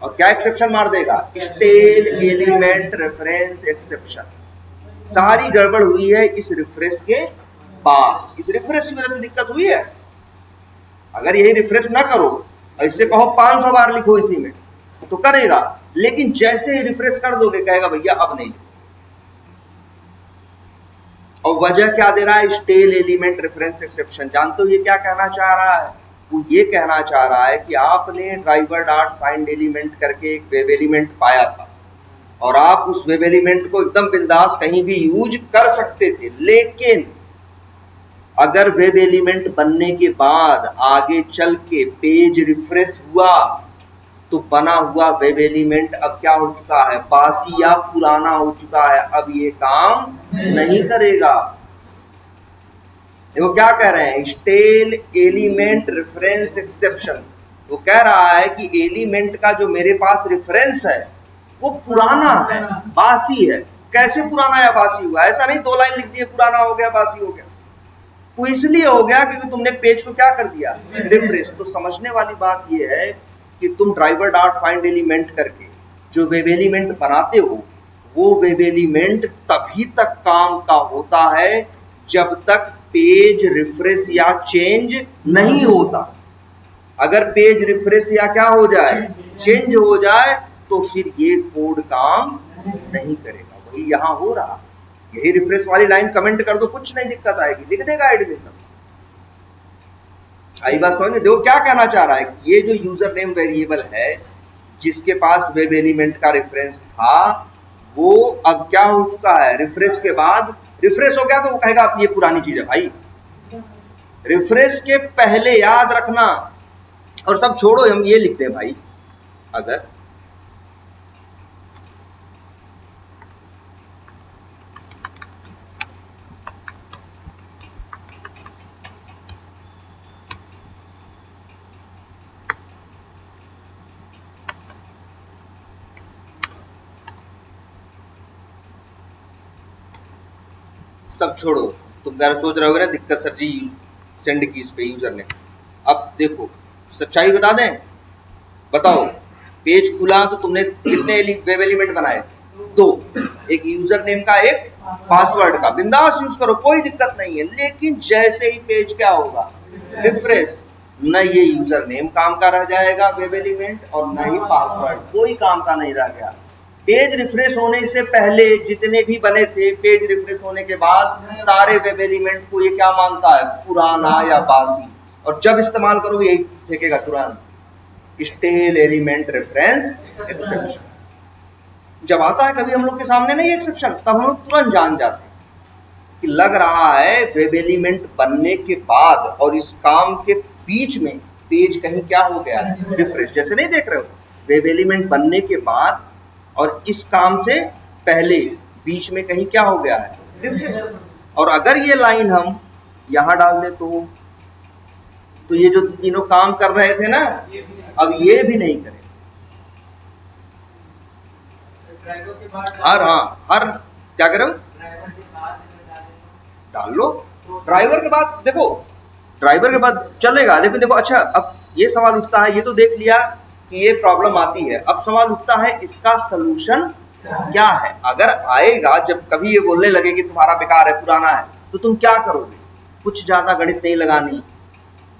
और क्या एक्सेप्शन मार देगा, स्टेल एलिमेंट रेफरेंस एक्सेप्शन। सारी गड़बड़ हुई है इस रिफ्रेश के बाद, इस रिफ्रेश की वजह से दिक्कत हुई है। अगर यही रिफ्रेश ना करो और इससे कहो 500 बार लिखो इसी में तो करेगा, लेकिन जैसे ही रिफ्रेश कर दोगे कहेगा भैया अब नहीं। और वजह क्या दे रहा है, स्टेल एलिमेंट रेफरेंस एक्सेप्शन। जानते हो ये क्या कहना चाह रहा है, वो ये कहना चाह रहा है कि आपने ड्राइवर डॉट फाइंड एलिमेंट करके एक वेब एलिमेंट पाया था और आप उस वेब एलिमेंट को एकदम बिंदास कहीं भी यूज कर सकते थे, लेकिन अगर वेब एलिमेंट बनने के बाद आगे चल के पेज रिफ्रेश हुआ तो बना हुआ वेब एलिमेंट अब क्या हो चुका है, बासी या पुराना हो चुका है, अब ये काम नहीं करेगा। वो क्या कह रहे हैं, स्टेल एलिमेंट रेफरेंस एक्सेप्शन। वो कह रहा है कि एलिमेंट का जो मेरे पास रेफरेंस है वो पुराना है, बासी है। कैसे पुराना या बासी हुआ, ऐसा नहीं 2 लाइन लिख दिए पुराना हो गया बासी हो गया, वो इसलिए हो गया क्योंकि तुमने पेज को क्या कर दिया, रिफ्रेश। तो समझने वाली बात ये है कि तुम ड्राइवर डॉट फाइंड एलिमेंट करके जो वेब एलिमेंट बनाते हो वो वेब एलिमेंट तभी तक काम का होता है जब तक पेज रिफ्रेश या चेंज नहीं होता। अगर पेज रिफ्रेश या क्या हो जाए, चेंज हो जाए, तो फिर ये कोड काम नहीं करेगा। वही यहां हो रहा। यही रिफ्रेश वाली लाइन कमेंट कर दो, कुछ नहीं दिक्कत आएगी, लिख देगा एडमिन। आई बात समझ में? देखो क्या कहना चाह रहा है, ये जो यूजर नेम वेरिएबल है जिसके पास वेब एलिमेंट का रेफरेंस था वो अब क्या हो चुका है, रिफ्रेश के बाद रिफ्रेश हो गया तो वो कहेगा अब ये पुरानी चीज है भाई। रिफ्रेश के पहले याद रखना, और सब छोड़ो, हम ये लिखते हैं भाई, अगर सब छोड़ो, तुम घर सोच रहे होगे ना दिक्कत सर जी सेंड की इस पे यूजर ने। अब देखो सच्चाई बता दें, बताओ पेज खुला तो तुमने कितने वेब एलिमेंट बनाए? 2, एक यूजर नेम का एक पासवर्ड का। बिंदास यूज करो, कोई दिक्कत नहीं है। लेकिन जैसे ही पेज क्या होगा, रिफ्रेश, न ये यूजर नेम काम का रह जाएगा वेब एलिमेंट और न ही पासवर्ड, कोई काम का नहीं रह गया। पेज रिफ्रेश होने से पहले जितने भी बने थे, पेज रिफ्रेश होने के बाद सारे वेब एलिमेंट को ये क्या मानता है, पुराना या बासी। और जब इस्तेमाल करोगे यही फेंकेगा तुरंत, स्टेल एलिमेंट रेफरेंस एक्सेप्शन। जब आता है कभी हम लोग के सामने नहीं एक्सेप्शन, तब हम लोग तुरंत जान जाते हैं कि लग रहा है वेब एलिमेंट बनने के बाद और इस काम के बीच में पेज कहीं क्या हो गया है, रिफ्रेश। जैसे नहीं देख रहे हो, वेब एलिमेंट बनने के बाद और इस काम से पहले बीच में कहीं क्या हो गया है, रिफ्रेश। और अगर ये लाइन हम यहां डाल दे तो ये जो तीनों काम कर रहे थे ना, अब ये भी नहीं करें। हर क्या करो, डाल लो ड्राइवर के बाद। देखो ड्राइवर के बाद चलेगा, लेकिन देखो अच्छा अब ये सवाल उठता है, ये तो देख लिया कि ये प्रॉब्लम आती है। अब सवाल उठता है इसका सलूशन क्या है। अगर आएगा, जब कभी ये बोलने लगे कि तुम्हारा बेकार है, पुराना है, तो तुम क्या करोगे? कुछ ज्यादा गणित नहीं लगानी,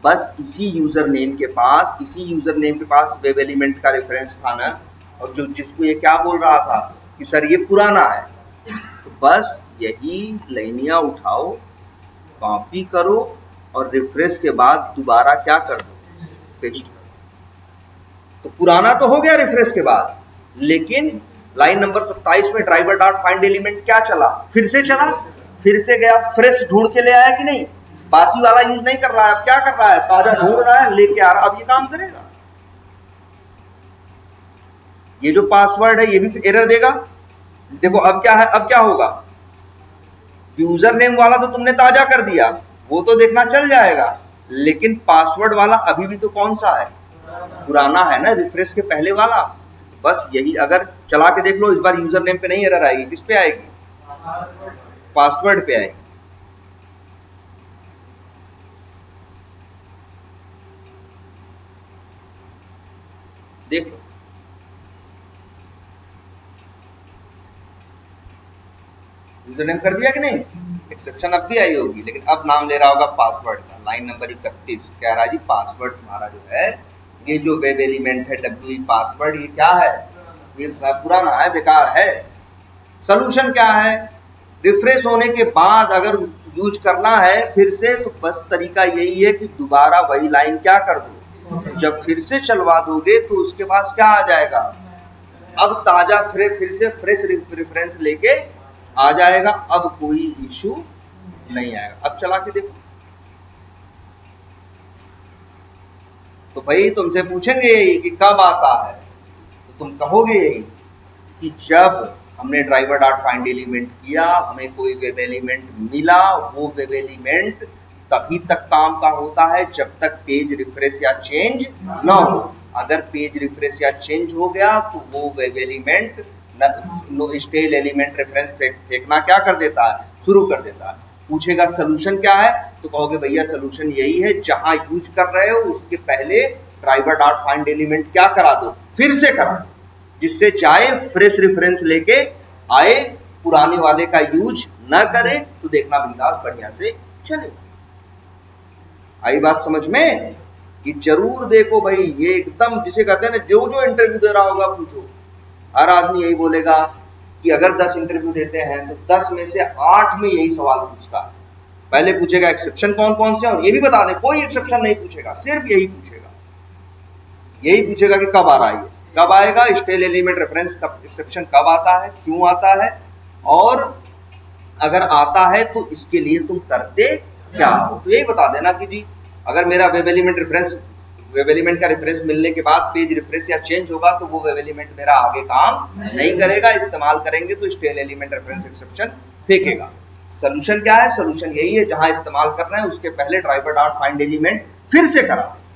बस इसी यूजर नेम के पास वेब एलिमेंट का रेफरेंस था ना, और जो जिसको ये क्या बोल रहा था कि सर ये पुराना है, तो बस यही लाइनियां उठाओ, कॉपी करो और रिफ्रेश के बाद दोबारा क्या कर दो, पेस्ट करो। तो पुराना तो हो गया रिफ्रेश के बाद, लेकिन लाइन नंबर 27 में ड्राइवर डॉट फाइंड एलिमेंट क्या चला, फिर से चला, फिर से गया, फ्रेश ढूंढ के ले आया कि नहीं। बासी वाला यूज नहीं कर रहा है, अब क्या कर रहा है, ताजा ढूंढ रहा है, लेके आ रहा। अब ये काम करेगा। ये जो पासवर्ड है ये भी एरर देगा। देखो अब क्या है, अब क्या होगा, यूजर नेम वाला तो तुमने ताजा कर दिया, वो तो देखना चल जाएगा, लेकिन पासवर्ड वाला अभी भी तो कौन सा है, पुराना है ना, रिफ्रेश के पहले वाला। बस यही अगर चला के देख लो, इस बार यूजर नेम पे नहीं एरर आएगी, किस पे आएगी, पासवर्ड पे आएगी। देख लो, यूजर नेम कर दिया कि नहीं, एक्सेप्शन अब भी आई होगी, लेकिन अब नाम ले रहा होगा पासवर्ड का। लाइन नंबर 31 कह रहा है जी पासवर्ड तुम्हारा जो है, ये जो वेब एलिमेंट है WE पासवर्ड, ये क्या है, ये पुराना है, बेकार है। सलूशन क्या है, रिफ्रेश होने के बाद अगर यूज करना है फिर से, तो बस तरीका यही है कि दोबारा वही लाइन क्या कर दो, जब फिर से चलवा दोगे तो उसके पास क्या आ जाएगा, अब ताजा फिर से फ्रेश रेफरेंस लेके आ जाएगा। अब कोई इशू नहीं आएगा। अब चला के देखो, तो भाई तुमसे पूछेंगे कि कब आता है, तो तुम कहोगे कि जब हमने ड्राइवर डॉट फाइंड एलिमेंट किया, हमें कोई वेब एलिमेंट मिला, वो वेब एलिमेंट तभी तक काम का होता है जब तक पेज रिफ्रेश या चेंज ना हो। अगर पेज रिफ्रेश या चेंज हो गया तो वो web element stale element reference फेंकना क्या कर देता है, शुरू कर देता है। पूछेगा सलूशन क्या है, तो कहोगे भैया सलूशन यही है, जहां यूज कर रहे हो उसके पहले ड्राइवर डॉट फाइंड एलिमेंट क्या करा दो, फिर से करा दो, जिससे चाहे फ्रेश रेफरेंस लेके आए, पुराने वाले का यूज न करे, तो देखना बिंदास बढ़िया से चले। आई बात समझ में? कि जरूर देखो भाई, ये एकदम जिसे कहते हैं ना, जो जो इंटरव्यू दे रहा होगा पूछो, हर आदमी यही बोलेगा कि अगर 10 इंटरव्यू देते हैं तो 10 में से 8 में यही सवाल पूछता है। पहले पूछेगा एक्सेप्शन कौन कौन से, और ये भी बता दें कोई एक्सेप्शन नहीं पूछेगा, सिर्फ यही पूछेगा, यही पूछेगा कि कब आ रहा है, कब आएगा, स्टेल एलिमेंट रेफरेंस कब, एक्सेप्शन कब आता है, क्यों आता है, और अगर आता है तो इसके लिए तुम करते क्या हो। तो यही बता देना कि जी अगर मेरा web element reference, web element का रेफरेंस मिलने के बाद पेज रिफ्रेश या चेंज होगा तो वो वेब एलिमेंट मेरा आगे काम नहीं करेगा, इस्तेमाल करेंगे तो स्टेल एलिमेंट रेफरेंस एक्सेप्शन फेंकेगा। सोल्यूशन क्या है? सोल्यूशन यही है, जहां इस्तेमाल कर रहे हैं उसके पहले ड्राइवर डॉट फाइंड एलिमेंट फिर से करा दे।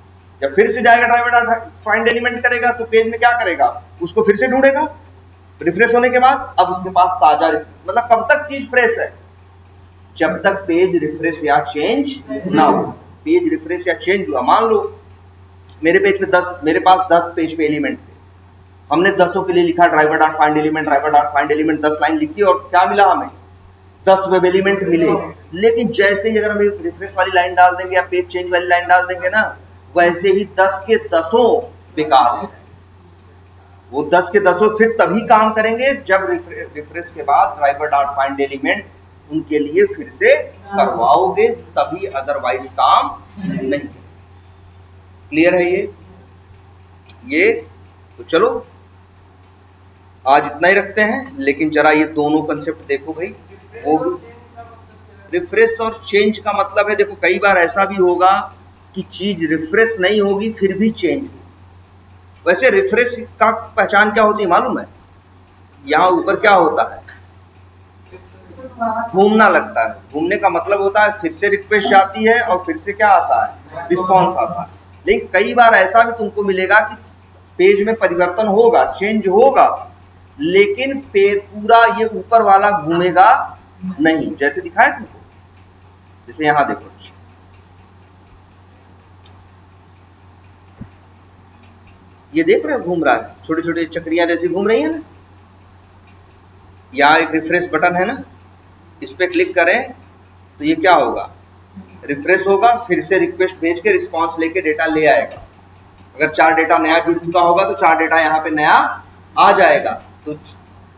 जब फिर से जाएगा ड्राइवर डॉट फाइंड एलिमेंट करेगा तो पेज में क्या करेगा, उसको फिर से ढूंढेगा रिफ्रेश होने के बाद। अब उसके पास ताजा, मतलब कब तक चीज फ्रेश है, जब तक पेज रिफ्रेश या चेंज ना हो। पेज रिफ्रेश या चेंज हुआ, मान लो मेरे पेज पे 10, मेरे पास 10 पेज पे एलिमेंट थे, हमने 10 के लिए लिखा driver dot find element, driver dot find element, 10 line लिखी और क्या मिला हमें, 10 वेब एलिमेंट मिले। लेकिन जैसे ही अगर हम रिफ्रेश वाली लाइन डाल देंगे या पेज चेंज वाली लाइन डाल देंगे ना, वैसे ही 10 के 10 बेकार हो जाए। वो 10 के 10 फिर तभी काम करेंगे जब रिफ्रेश के बाद ड्राइवर डॉट फाइंड एलिमेंट उनके लिए फिर से करवाओगे, तभी, अदरवाइज काम नहीं। क्लियर है ये? तो चलो आज इतना ही रखते हैं, लेकिन जरा ये दोनों कंसेप्ट देखो भाई। वो रिफ्रेश और चेंज का मतलब है, देखो कई बार ऐसा भी होगा कि चीज रिफ्रेश नहीं होगी फिर भी चेंज होगी। वैसे रिफ्रेश का पहचान क्या होती है मालूम है? यहाँ ऊपर क्या होता है, घूमना लगता है। घूमने का मतलब होता है फिर से रिक्वेस्ट जाती है और फिर से क्या आता है, रिस्पॉन्स आता है। लेकिन कई बार ऐसा भी तुमको मिलेगा कि पेज में परिवर्तन होगा, चेंज होगा, लेकिन पूरा ये ऊपर वाला घूमेगा नहीं। जैसे दिखाए तुमको, जैसे यहां देखो, ये देख रहे हो घूम रहा है, छोटे छोटे चक्रियां जैसी घूम रही है ना। यहाँ एक रिफ्रेश बटन है ना, इस पे क्लिक करें तो ये क्या होगा, रिफ्रेश होगा, फिर से रिक्वेस्ट भेज के रिस्पॉन्स लेके डेटा ले आएगा। अगर 4 डेटा नया जुड़ चुका होगा तो 4 डेटा यहाँ पे नया आ जाएगा। तो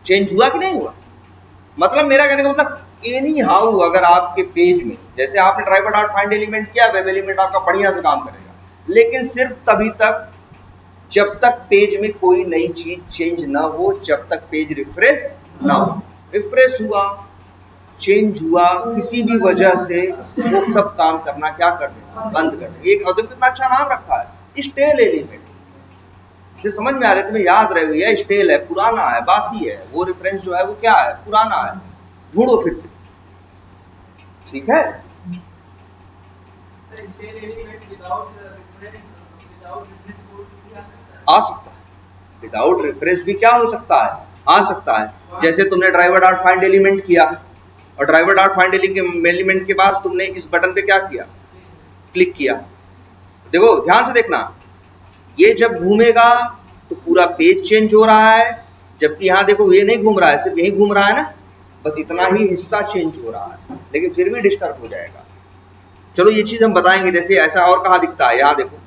चेंज हुआ कि नहीं हुआ? मतलब मेरा कहने का मतलब एनी हाउ, अगर आपके पेज में, जैसे आपने ड्राइवर डॉट फाइंड एलिमेंट किया, वेब एलिमेंट आपका बढ़िया से काम करेगा, लेकिन सिर्फ तभी तक जब तक पेज में कोई नई चीज चेंज ना हो, जब तक पेज रिफ्रेश ना हो। रिफ्रेश हुआ, चेंज हुआ, किसी भी वजह से वो सब काम करना क्या कर देना, बंद कर देना। एक कितना अच्छा नाम रखा है, स्टेल एलिमेंट। इसे समझ में आ रहा है तुम्हें, याद रहे भैया, स्टेल है, पुराना है, बासी है। वो रेफरेंस जो है वो क्या है, पुराना है, ढूंढो फिर से। ठीक है? आ सकता है, विदाउट रिफ्रेश भी क्या हो सकता है, आ सकता है। जैसे तुमने ड्राइवर डॉट फाइंड एलिमेंट किया और ड्राइवर डॉट फाइंड एलिमेंट के बाद तुमने इस बटन पे क्या किया, क्लिक किया। देखो ध्यान से देखना, ये जब घूमेगा तो पूरा पेज चेंज हो रहा है, जबकि यहाँ देखो ये नहीं घूम रहा है, सिर्फ यही घूम रहा है ना, बस इतना ही हिस्सा चेंज हो रहा है, लेकिन फिर भी डिस्टर्ब हो जाएगा। चलो ये चीज हम बताएंगे। जैसे ऐसा और कहाँ दिखता है, यहाँ देखो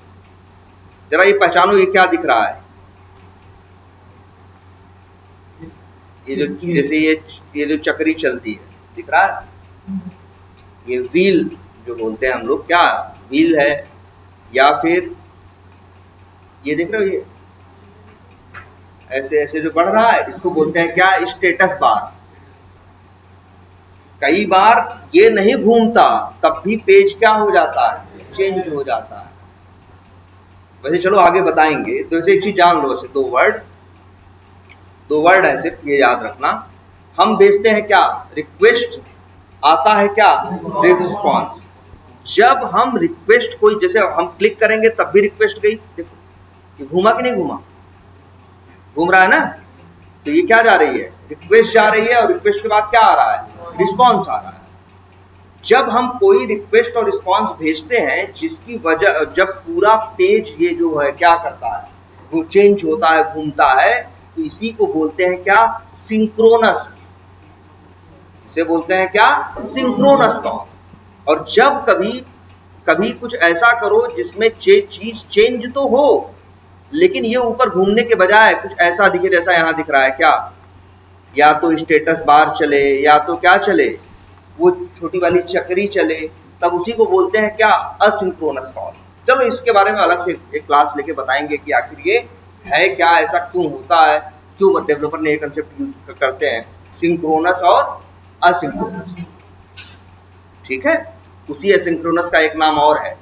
जरा, ये पहचानो, ये क्या दिख रहा है, ये जो जैसे ये जो चक्री चलती है, दिख रहा है, ये व्हील जो बोलते हैं हम लोग, क्या व्हील है, या फिर ये देख रहे हो, ये ऐसे ऐसे जो बढ़ रहा है, इसको बोलते हैं क्या, स्टेटस बार। कई बार ये नहीं घूमता तब भी पेज क्या हो जाता है, चेंज हो जाता है। वैसे चलो आगे बताएंगे। तो ऐसे एक चीज जान लो, ऐसे दो वर्ड है सिर्फ, ये याद रखना। हम भेजते हैं क्या, रिक्वेस्ट, आता है क्या, रिस्पॉन्स। जब हम रिक्वेस्ट कोई, जैसे हम क्लिक करेंगे तब भी रिक्वेस्ट गई, देखो ये घूमा कि नहीं घूमा, घूम रहा है ना। तो ये क्या जा रही है, रिक्वेस्ट जा रही है, और रिक्वेस्ट के बाद क्या आ रहा है, रिस्पॉन्स आ रहा है। जब हम कोई रिक्वेस्ट और रिस्पॉन्स भेजते हैं जिसकी वजह, जब पूरा पेज ये जो है क्या करता है, वो चेंज होता है, घूमता है, तो इसी को बोलते हैं क्या, सिंक्रोनस। इसे बोलते हैं क्या, सिंक्रोनस कॉल। और जब कभी कभी कुछ ऐसा करो जिसमें चीज चेंज तो हो, लेकिन ये ऊपर घूमने के बजाय कुछ ऐसा दिखे जैसा यहां दिख रहा है, क्या, या तो स्टेटस बार चले या तो क्या चले, वो छोटी वाली चक्री चले, तब उसी को बोलते हैं क्या, असिंक्रोनस कॉल। चलो इसके बारे में अलग से एक क्लास लेके बताएंगे कि आखिर ये है क्या, ऐसा क्यों होता है, क्यों डेवलपर ने ये कंसेप्ट यूज करते हैं, सिंक्रोनस और असिंक्रोनस। ठीक है, उसी एसिंक्रोनस का एक नाम और है